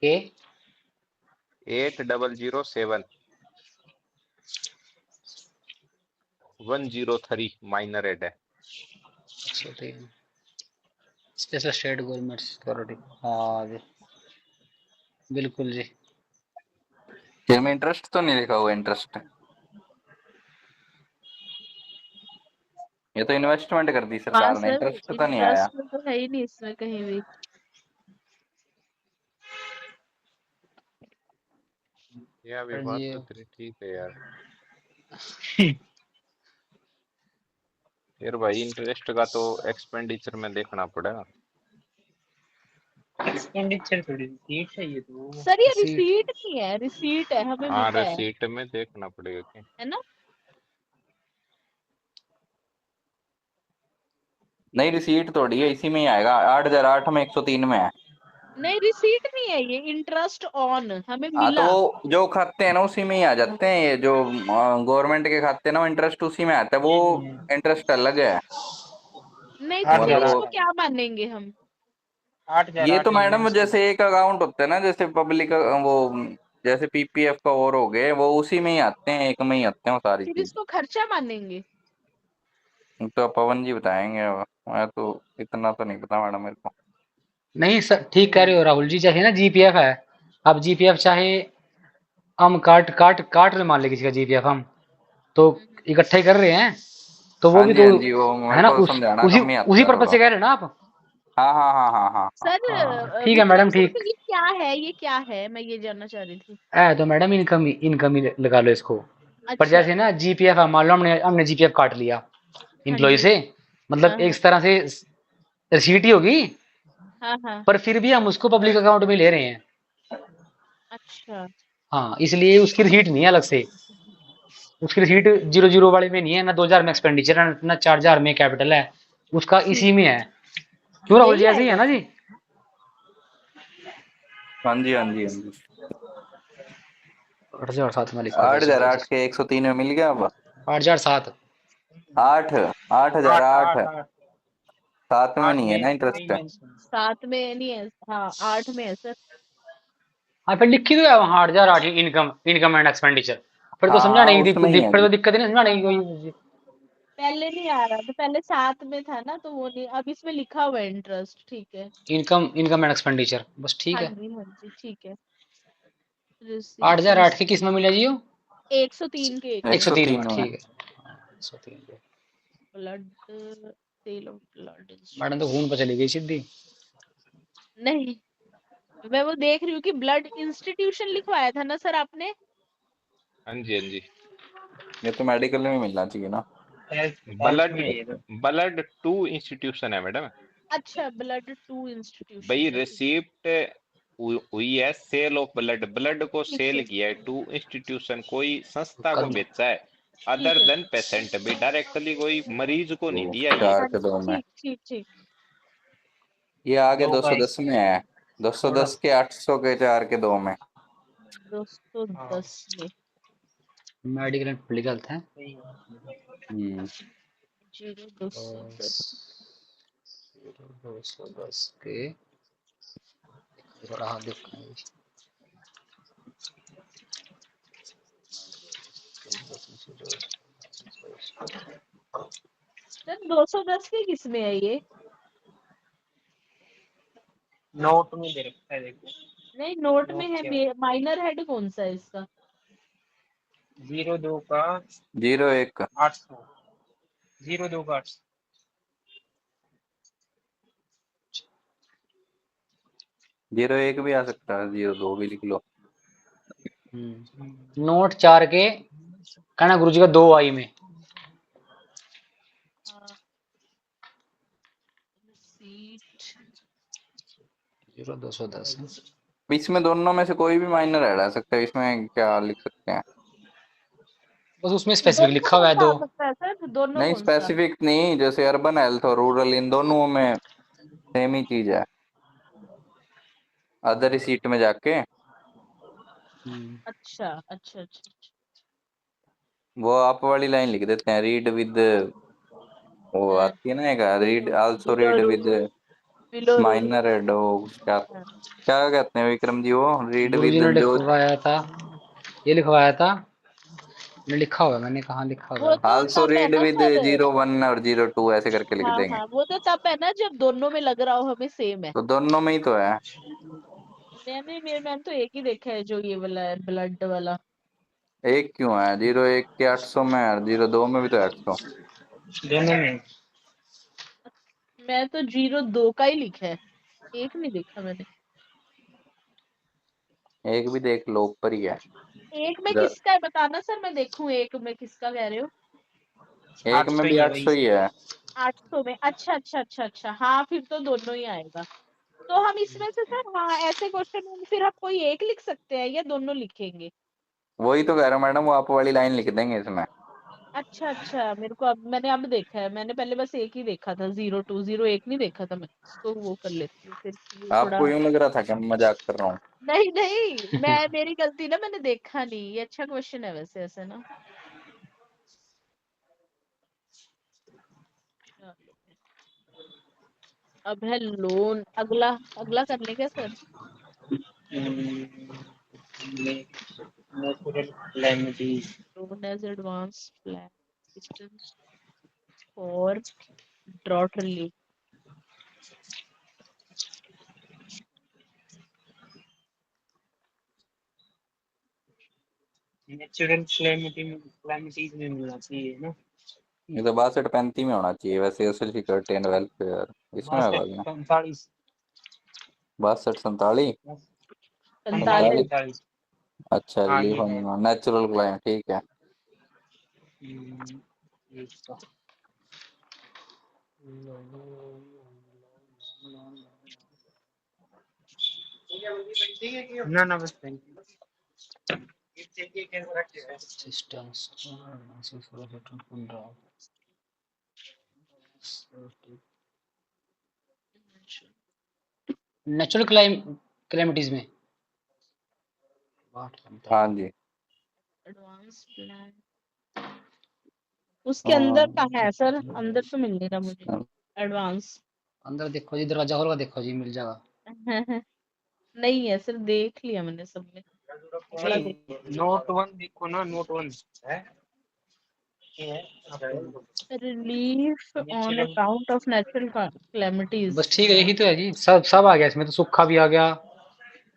के 8007 103 माइनर हेड है। 103 स्पेशल स्टेट गवर्नमेंट सिक्योरिटी। हाँ जी बिल्कुल जी। इसमें इंटरेस्ट तो नहीं लिखा हुआ इंटरेस्ट, ये तो इन्वेस्टमेंट कर दी हाँ सरकार ने, सर इंटरेस्ट तो नहीं आया। इंटरेस्ट तो है ही नहीं इसमें कहीं भी। ये अभी पर बात ये तो तेरी ठीक है यार। यार भाई इंटरेस्ट का तो एक्सपेंडिचर में देखना पड़ेगा। एक्सपेंडिचर थोड़ी रिसीट है ये तो। सर ये सीट रिसीट नहीं है, रिसीट है, हमें हाँ मिला रिसीट में देखना पड़ेगा क्या। है ना? नहीं रिसीट थोड़ी है, इसी में ही आएगा। 8,008 में 103 में है। नहीं रिसीट नहीं है, ये इंटरेस्ट ऑन हमें हाँ तो मिला। वो जो खाते हैं ना उसी में ही आ जाते हैं। ये जो गवर्नमेंट के खाते हैं ना, वो इंटरेस्ट उसी में आता है। वो ये नहीं है। इंटरेस्ट अलग है। नहीं तो आठ वो फिर हजार अलग इसको आठ वो क्या मानेंगे हम? 8,008 ये तो मैडम इवेंट्स। जैसे एक अकाउंट होता है ना, जैसे पब्लिक वो जैसे पीपीएफ का और हो गए, वो उसी में ही आते हैं, एक में ही आते हैं वो सारी फिर चीज। इसको खर्चा मानेंगे? तो पवन जी बताएंगे अब। मैं तो इतना तो नहीं पता मैडम मेरे को। नहीं सर, ठीक कह रहे हो राहुल जी। जैसे ना जीपीएफ है, अब जीपीएफ चाहे हम काट काट काट रहे, मान ले किसी का जीपीएफ हम तो हम्म। इकट्ठे कर रहे हैं, तो वो हाँ भी जी तो हाँ जी, वो मेरे है ना, को उस समझाना उसी कम ही उसी आता है पर्पज थोड़ा। से कह रहे हो ना आप। हाँ हाँ हाँ हाँ हाँ हाँ। सर हाँ ठीक है विक्रम मैडम, सर, ठीक तो ये क्या है, ये क्या है, मैं ये जानना चाह रही थी। है। तो मैडम इनकम इनकम ही लगा लो इसको। पर अच्छा। जैसे ना जीपीएफ है, मान लो हमने हमने जीपीएफ काट लिया हाँ इम्प्लॉय जी। से, हाँ मतलब हाँ एक तरह से रिसीट ही होगी, हाँ हाँ। पर फिर भी हम उसको पब्लिक अकाउंट में ले रहे हैं। अच्छा। हाँ, इसलिए उसकी रिसीट नहीं है अलग से। उसकी रिसीट 00 वाले में नहीं है, ना 2000 में एक्सपेंडिचर है, ना 4000 में कैपिटल है, उसका ठीक इसी में है, है। क्यों राहुल यही जी, ऐसे ही है आएगा। ना जी। हाँ जी हाँ जी हाँ जी। 8007 में लिखा था, आठ हजार चलो आठ के 103 में मिल गया अब। 8007। आठ 8,008। आठ आठ आठ सात में आठ नहीं है में ना नहीं इंटरेस्ट। मेंशन। 7 में नहीं है, हाँ 8 में है सर। हाँ फिर लिखी तो है वहाँ 8008 इनकम इनकम एंड एक्सपेंडिचर। फिर तो हाँ समझाने हाँ की उसमें ही है फिर जी। तो दिक्कत ही नहीं समझाने की कोई। पहले नहीं आ रहा था, पहले 7 में था ना, तो वो नहीं, अब इसमें लिखा हुआ है इंटरेस्ट, ठीक है। इनकम इनकम एंड एक्सपेंडिचर बस, ठीक हाँ है। जी हाँ जी, ठीक है। 8008 की किस में मिला जी वो? 103 के एक में। 103 में, 103 में। ठीक है। 103 पे blood, sale of blood madam तो इंस्टीट्यूशन। खून पर चली गई सीधी। नहीं, मैं वो देख रही हूँ कि ब्लड इंस्टीट्यूशन लिखवाया था ना सर आपने? हाँ जी हाँ जी। ये तो मेडिकल में मिलना चाहिए ना। हेल्थ ब्लड में ये तो। ब्लड टू इंस्टीट्यूशन है मैडम। अच्छा, ब्लड टू इंस्टीट्यूशन भाई है, ठीक रिसिप्ट हुई है सेल ऑफ ब्लड, ब्लड को ठीक सेल ठीक किया है टू इंस्टीट्यूशन, कोई संस्था को कद बेचा है ठीक अदर है। Then patient. भाई डायरेक्टली कोई मरीज को नहीं तो दिया ये। 4 हाँ के जी, 2 में ठीक ठीक ठीक। ये आगे दो का 210 में है। 210 के 800 के 4 के 2 में। 210 में मेडिकल एंड पब्लिक हेल्थ है। हम्म। 0210। 210 के थोड़ा हाथ देखो। सर 210 के किस में है ये? नोट में दे रखा है देखो। नहीं, नोट में नोट है, क्या माइनर हेड कौन सा है इसका? 02 का 01 800। 02 का 800। 01 भी आ सकता है, 02 भी लिख लो। नोट 4 के कहना गुरु जी का 2 आई में। सीट 0210 है। इसमें दोनों में से कोई भी माइनर ऐड आ सकता है, इसमें क्या लिख सकते हैं? बस उसमें स्पेसिफिक दोनों लिखा कौन हुआ है सा 2। आ सकता है सर, दोनों नहीं कौन सा? स्पेसिफिक नहीं, जैसे अर्बन हेल्थ और रूरल, इन दोनों में सेम ही चीज है। अदर सीट में जाके अच्छा अच्छा अच्छा अच्छा। वो आप वाली लाइन लिख देते हैं, रीड विद, वो हाँ, आती है ना एक, read also below read with rural, below rural. Minor head, वो क्या हाँ। क्या कहते हैं विक्रम जी, वो रीड गुरु जी विद ने जो लिखवाया था, ये लिखवाया था, मैंने लिखा हुआ है, मैंने कहाँ लिखा हुआ वो है। तो आल्सो तब है रीड ना विद सर। 01 और 02 ऐसे करके लिख हाँ देंगे। हाँ, वो तो तब है ना जब दोनों में लग रहा हो हमें सेम है। तो दोनों में ही तो है। मैंने तो एक ही देखा है, जो ये वाला है, ब्लड वाला। एक क्यों है? 01 के 800 में है, 02 में भी तो 800। दोनों में। मैं तो 02 का ही लिखा है, एक नहीं देखा मैंने। एक भी देख लो, ऊपर ही है। एक में द- किसका है बताना सर, मैं देखूं एक में किसका कह रहे हो। एक में 800 भी ही है 800 भाई। ही है। 800 में, अच्छा अच्छा अच्छा अच्छा, हाँ फिर तो दोनों ही आएगा। तो हम इसमें से सर, हाँ ऐसे क्वेश्चन में फिर हम कोई एक लिख सकते हैं या दोनों लिखेंगे। वही तो कह रहा हूँ मैडम, वो आप वाली लाइन लिख देंगे इसमें। अच्छा अच्छा, मेरे को अब मैंने अब देखा है, मैंने पहले बस एक ही देखा था, 0201 नहीं देखा था मैं, इसको वो कर लेती हूँ फिर, ये थोड़ा। आपको यूं लग रहा था कि मैं मजाक कर रहा हूँ। नहीं नहीं, मैं मेरी गलती ना, मैंने देखा नहीं। ये अच्छा क्वेश्चन है वैसे ऐसे ना। अब है लोन, अगला अगला कर ले क्या sir. Natural calamities. Loan as advance plan assistance for drought relief. Natural calamities में मिलना चाहिए ना। ये तो 62-35 में होना चाहिए वैसे, सोशल सिक्योरिटी एंड वेलफेयर इसमें होगा 62 क्या? 45 62-47 45 47। 45। अच्छा, हाँ रिलीफ ये है। ऑन नेचुरल क्लाइमेट, ठीक है। इसका ना ना बस थैंक यू। सिस्टम्स नेचुरल क्लाइमेटीज में हाँ जी। एडवांस प्लान उसके अंदर कहाँ है सर, अंदर तो मिल नहीं रहा मुझे एडवांस। अंदर देखो जी, दरवाजा खोल कर देखो जी, मिल जाएगा। नहीं है सर, देख लिया मैंने सब में। अगला देख। नोट 1 देखो ना, नोट 1 है relief on natural. Account of natural calamities. बस ठीक है, यही तो है जी, सब सब आ गया इसमें तो, सूखा भी आ गया,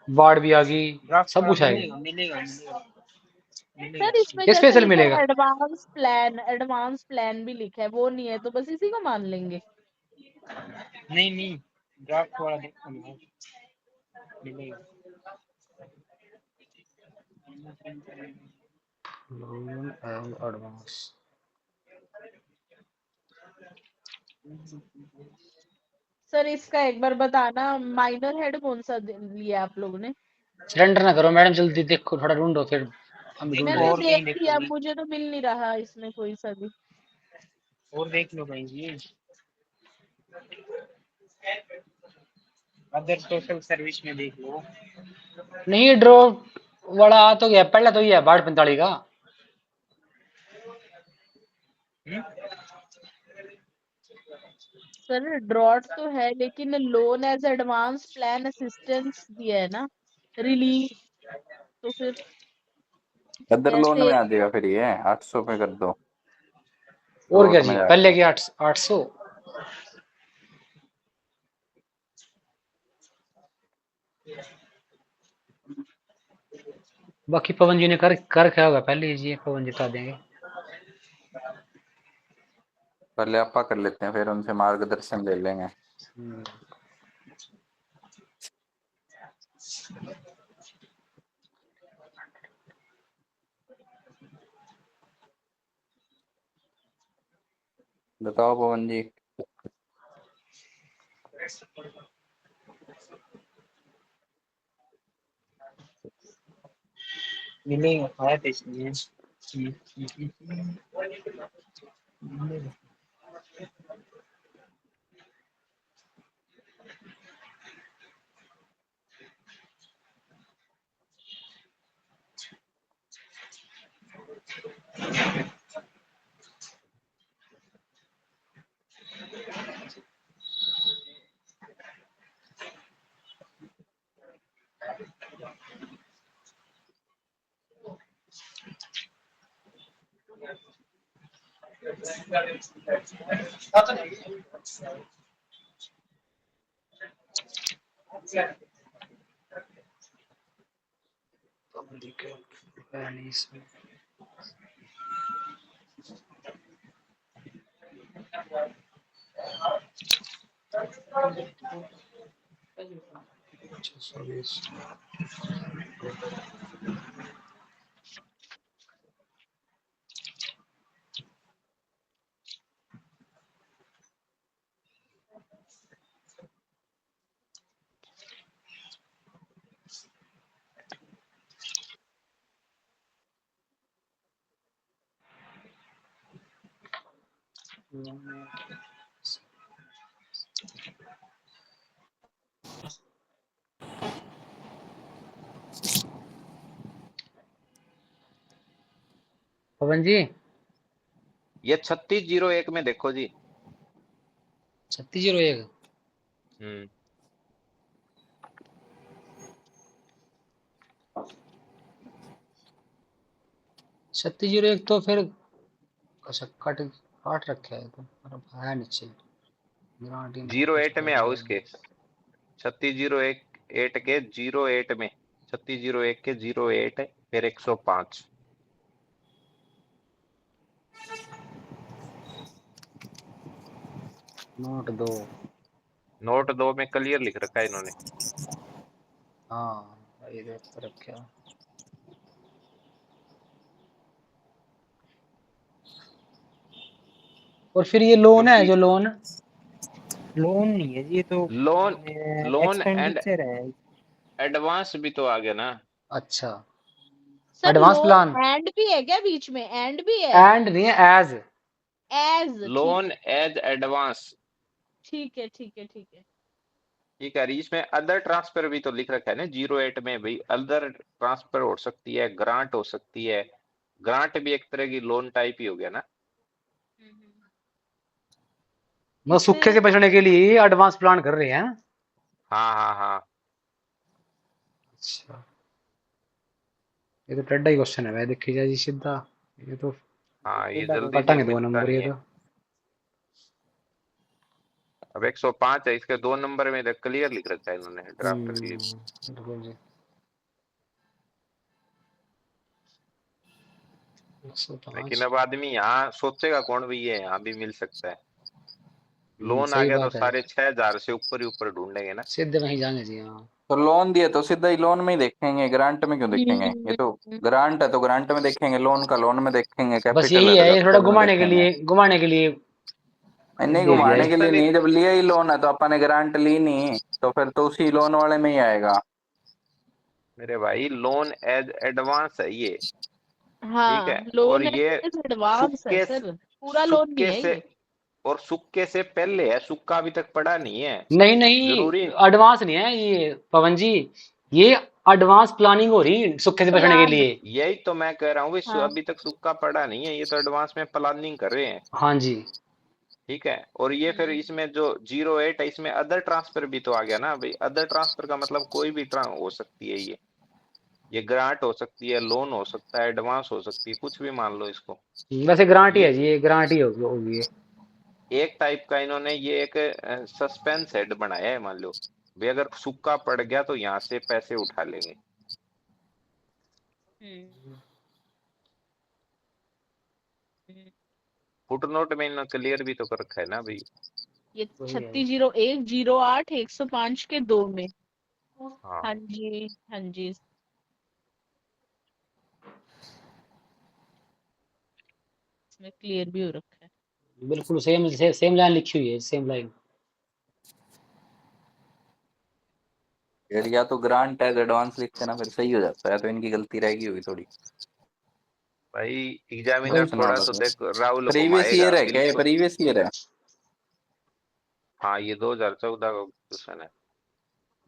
बाढ़ भी आ गई, ड्राफ्ट सब वाला कुछ आ मिलेगा गया। मिलेगा मिलेगा सर मिलेगा। इसमें ये जैसे स्पेशल लिखा मिलेगा। है एडवांस प्लान भी लिखा है, वो नहीं है, तो बस इसी को मान लेंगे। नहीं नहीं, ड्राफ्ट वाला देखो ना, मिलेगा। Loan and advance. सर इसका एक बार बताना, माइनर हेड कौन सा लिया आप लोगों ने। सरेंडर ना करो मैडम, जल्दी देखो, थोड़ा ढूंढो, फिर हम ढूंढ मैंने रहे और हैं। कहीं देख लिया, देखोगी, मुझे तो मिल नहीं रहा इसमें कोई सा भी। और देख लो कहीं जी। अदर सोशल सर्विस में देख लो। नहीं, ड्रॉ वाला आ तो गया, पहले तो ये है 62-45 का। हम्म? सर ड्रॉट तो है, लेकिन loan as advance plan assistance दिया है ना, रिलीफ, तो फिर अदर लोन कैसे। में आ जाएगा फिर, ये 800 पे कर दो और क्या रोड में जी, जाके। पहले के 800। बाकी पवन जी ने कर क्या होगा पहले जी, पवन जी बता देंगे। पहले आपा कर लेते हैं, फिर उनसे मार्गदर्शन ले लेंगे। बताओ पवन जी। मिलेगा, है तो इसमें। मिलेगा। पवन जी ये 3601 में देखो जी। 3601 हम्म 3601 तो फिर अच्छा कट काट रखा है तो मतलब है नीचे गारंटी में 08 में आओ इसके 3601 के 08 में 3601 के 08 फिर 105। नोट 2 नोट 2 में क्लियर लिख रखा है इन्होंने। हाँ ये देख तो रखा और फिर ये लोन है क्योंकि जो लोन लोन नहीं है ये तो, लोन लोन एंड एक्सपेंडिचर है। एडवांस भी तो आ गया ना। अच्छा sir advance loan plan and भी है क्या बीच में? एंड भी है? एंड नहीं है एज एज, ठीक लोन एज एडवांस। ठीक है ठीक है ठीक है। ठीक है, इसमें अदर ट्रांसफर भी तो लिख रखा है ना 08 में भाई। अदर ट्रांसफर हो सकती है, ग्रांट हो सकती है। ग्रांट भी एक तरह की लोन टाइप ही हो गया ना। मतलब सूखे से बचने के लिए एडवांस प्लान कर रहे हैं। हाँ हाँ हाँ। अच्छा ये तो टेढ़ा ही क्वेश्चन है भाई देखी जाए जी सीधा ये तो हाँ ये टेढ़ा जल्दी से कटांगे 2 मिलता नंबर नहीं ये है। तो अब 105 है, इसके 2 नंबर में क्लियर लिख रखा है इन्होंने ड्राफ्ट रिलीव। बिल्कुल जी 105 लेकिन अब आदमी यहाँ सोचेगा कौन भी, ये यहाँ भी मिल सकता है। लोन आ सही गया तो बात है सारे 6000 से ऊपर ही ऊपर ढूंढेंगे ना। सीधे वहीं जाएंगे जी हाँ तो लोन दिए तो सीधा ही लोन में ही देखेंगे, ग्रांट में क्यों देखेंगे? ये तो ग्रांट है तो ग्रांट में देखेंगे, लोन का लोन में देखेंगे, बस कैपिटल यही है तो है ये थोड़ा कैपिटल में देखेंगे। घुमाने के लिए नहीं दे दिया घुमाने है के लिए ऑप्शन नहीं, जब लिया ही लोन है तो अपन ने ग्रांट ली नहीं, तो फिर तो उसी लोन वाले में ही आएगा। मेरे भाई लोन एज एडवांस है ये। ठीक है, हाँ और लोन ये एडवांस है सुक्के सर, पूरा लोन नहीं सुक्के है से ये। और सुक्के से पहले है, सुक्का अभी तक पड़ा नहीं है। नहीं नहीं जरूरी एडवांस नहीं है ये पवन जी ये एडवांस प्लानिंग हो रही सूखे से बचने के प्लान, लिए यही तो मैं कह रहा हूँ भाई, हाँ अभी तक सुक्का पड़ा नहीं है, ये तो एडवांस में प्लानिंग कर रहे हैं। हाँ जी ठीक है, और ये फिर इसमें जो 08 है इसमें अदर ट्रांसफर भी तो आ गया ना भाई। अदर ट्रांसफर का मतलब कोई भी हो सकती है ये ग्रांट हो सकती है, लोन हो सकता है, एडवांस हो सकती है, कुछ भी मान लो इसको। वैसे ग्रांट ही ये है जी ये ग्रांट ही होगी ये एक टाइप का इन्होंने ये एक सस्पेंस हेड बनाया है। मान लो भाई अगर सूखा पड़ गया तो यहाँ से पैसे उठा लेंगे। फुटनोट में इन्होंने क्लियर भी तो कर रखा है ना भाई। ये वही है 3601 08 105 के 2 में। हाँ हाँ जी हाँ जी। इसमें क्लियर भी हो रखा है। बिल्कुल सेम लाइन लिखी हुई है सेम लाइन यार या तो ग्रांट एज एडवांस लिखते ना, फिर सही हो जाता है, तो इनकी गलती रहेगी होगी थोड़ी। भाई एग्जामिनर ऑप्शन थोड़ा वाला तो तो देख राहुल प्रीवियस घुमाएगा ईयर है क्या? ये बिल्कुल। प्रीवियस ईयर है? हाँ ये 2014 का क्वेश्चन है।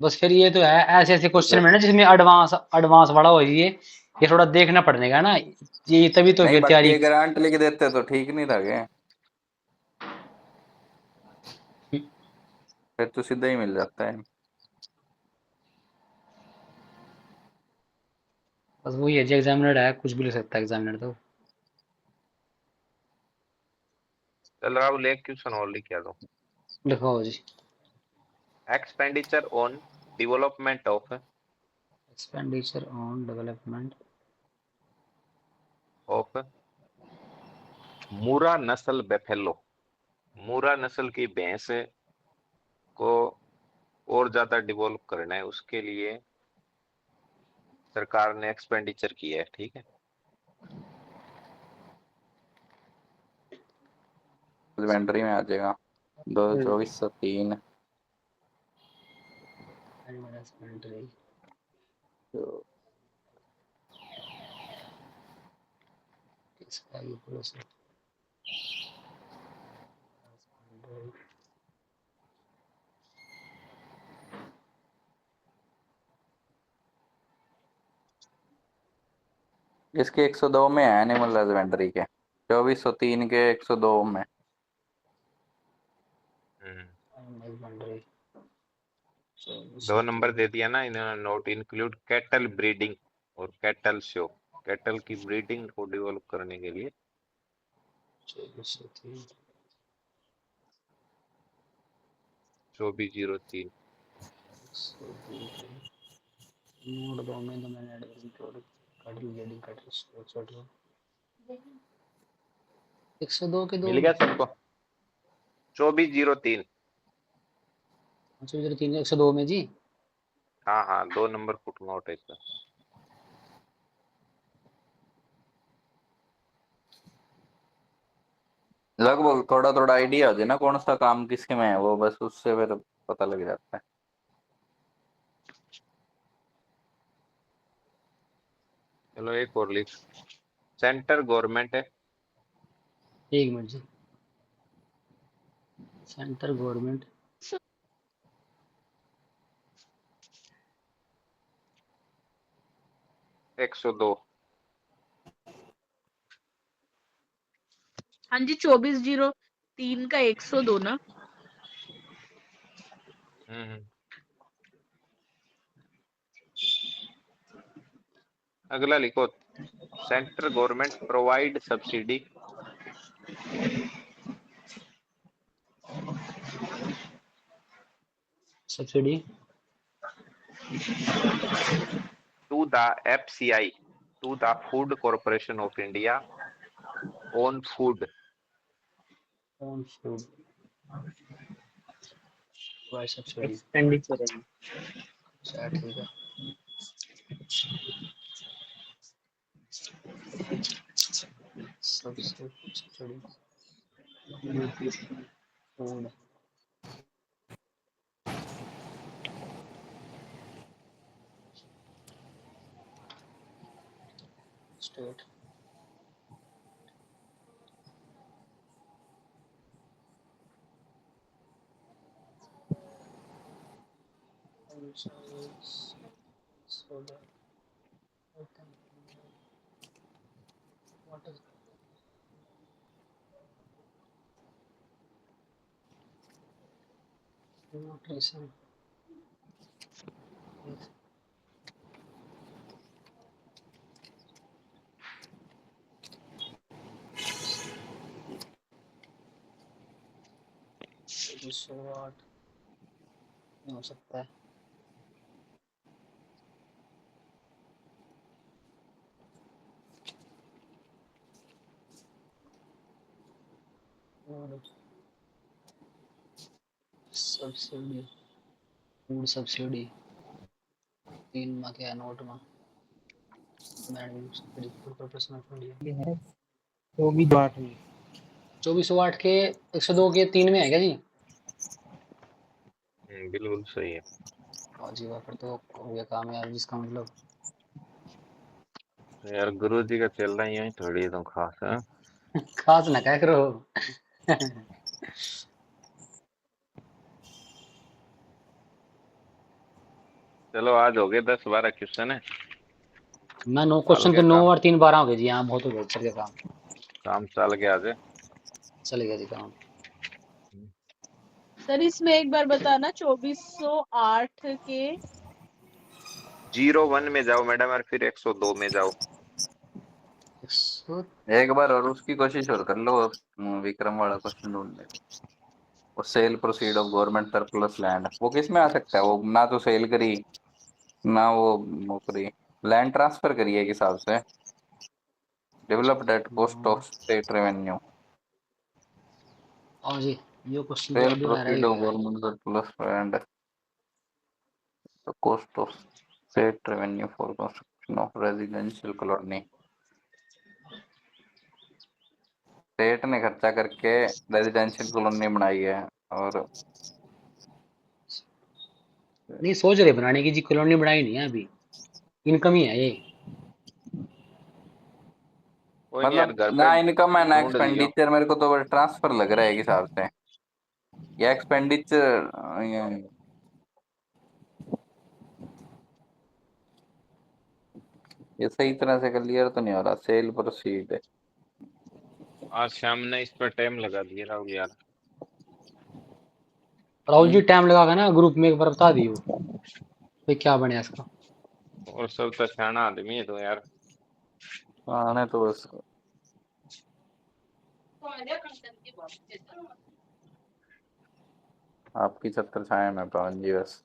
बस फिर ये तो है ऐसे ऐसे तो क्वेश्चन फिर में ना जिसमें एडवांस एडवांस वाला हो ये थोड़ा देखना पड़ेगा ना ये तभी तो नहीं, फिर बाकी तैयारी ये ग्रांट लिख देते तो ठीक नहीं था क्या? फिर तो सीधा ही मिल जाता है। बस वही है जी एग्जामिनर है कुछ भी ले सकता है एग्जामिनर तो चल राहुल एक क्वेश्चन और लिख दो। लिखवाओ जी expenditure on development expenditure on development of Murrah नस्ल बेफेलो। मूरा नस्ल की भैंस को और ज्यादा डेवलप करना है, उसके लिए सरकार ने एक्सपेंडिचर किया है। ठीक है, इन्वेंटरी में आ जाएगा 2024-03। तो इसका ये प्रोसेस इसके 102 में है एनिमल हस्बेंड्री के, 2403 के 102 में। हस्बेंड्री 2 नंबर दे दिया ना इन्होंने, नोट इंक्लूड कैटल ब्रीडिंग और कैटल शो, कैटल की ब्रीडिंग को डेवलप करने के लिए। 2403 नोट दो में तो मैंने advertising cattle breeding cattle show 102 के 2 मिल गया सबको। 2403 3 102 में जी। हाँ हाँ 2 नंबर फुटनोट है इसका। लगभग थोड़ा थोड़ा आइडिया हो जाए ना कौन सा काम किसके में है, वो बस उससे फिर पता लग जाता है। चलो एक और लिख, सेंटर गवर्नमेंट है, एक मिनट जी। Centre government 102। हाँ जी 2403 का 102 ना। अगला लिखो, central government provide subsidy subsidy to the FCI, to the food corporation of India on food. On food why subsidy. Expenditure है। अच्छा ठीक है। Subsidy food state soda. What is nutrition? Yes. What हो सकता है? सब्सिडी फूड सब्सिडी 3 में क्या note में subsidy food corporation of India ये है 2408 में। 2408 के 102 के 3 में है क्या जी? बिल्कुल सही है। हाँ जी वाह, फिर तो हो गया काम यार, जिसका मतलब यार गुरु जी का चल रहा है थोड़ी तो खास है। खास ना क्या करो। चलो आज हो गए 10-12 क्वेश्चन है। मैं 9 क्वेश्चन के 9 और 3 12 हो गए जी। हाँ बहुत हो गया, चल गया काम चल गया आज। चल गया जी काम। सर इसमें एक बार बताना 2408 के 01 में जाओ मैडम और फिर 102 में जाओ। एक बार और उसकी कोशिश और कर लो, विक्रम वाला क्वेश्चन ढूंढने। वो cell proceed of government surplus land, वो किस में आ सकता है? वो ना तो सेल करी ना वो करी, लैंड ट्रांसफर करी है हिसाब से। Developed at cost of state revenue. और जी ये क्वेश्चन तो सेल ऑडियो आ रहा प्रोसीड ऑफ है। Government surplus land cost of state revenue for construction of residential colony. State ने खर्चा करके रेजिडेंशियल कॉलोनी बनाई है और नहीं सोच रहे बनाने की जी, कॉलोनी बनाई नहीं है अभी, इनकम ही है ये। कोई नहीं यार, मतलब घर पे ना इनकम है ना ढूंढ लियो। एक्सपेंडिचर, मेरे को तो ट्रांसफर लग रहा है एक हिसाब से। ये एक्सपेंडिचर ये सही तरह से क्लियर तो नहीं हो रहा। सेल प्रोसीड आज शाम ने इस पर टाइम लगा दिया राहुल यार। राहुल जी टाइम लगा ना ग्रुप में एक बार बता दियो भाई क्या बने इसका। और सब तो सियाना आदमी है तो यार। आने तो बस आपकी छत्र छाया में पवन जी बस।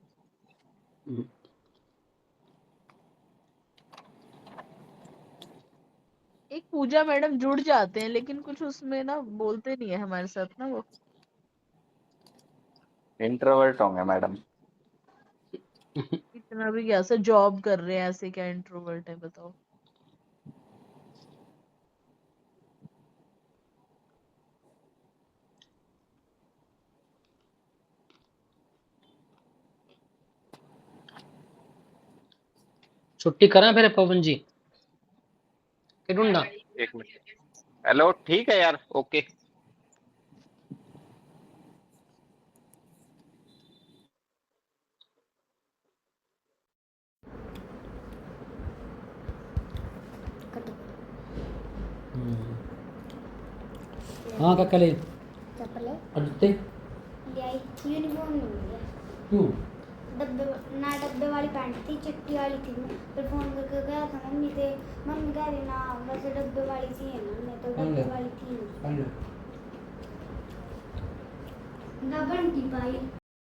एक पूजा मैडम जुड़ जाते हैं लेकिन कुछ उसमें ना बोलते नहीं है हमारे साथ ना वो। इंट्रोवर्ट होंगे मैडम। इतना भी क्या सर जॉब कर रहे हैं ऐसे क्या इंट्रोवर्ट है बताओ। छुट्टी करें फिर पवन जी के ढूंढा। एक मिनट। हेलो ठीक है यार ओके। हाँ काका ले चप्पलें अजते ले आई। यूनिफॉर्म नहीं मिली है। क्यों डब्बे ना डब्बे वाली पैंट थी चिट्टी वाली थी। फिर फोन करके गया था मम्मी से। मम्मी कह रही ना वैसे डब्बे वाली थी है ना मैं तो डब्बे वाली थी ना बंटी पाई।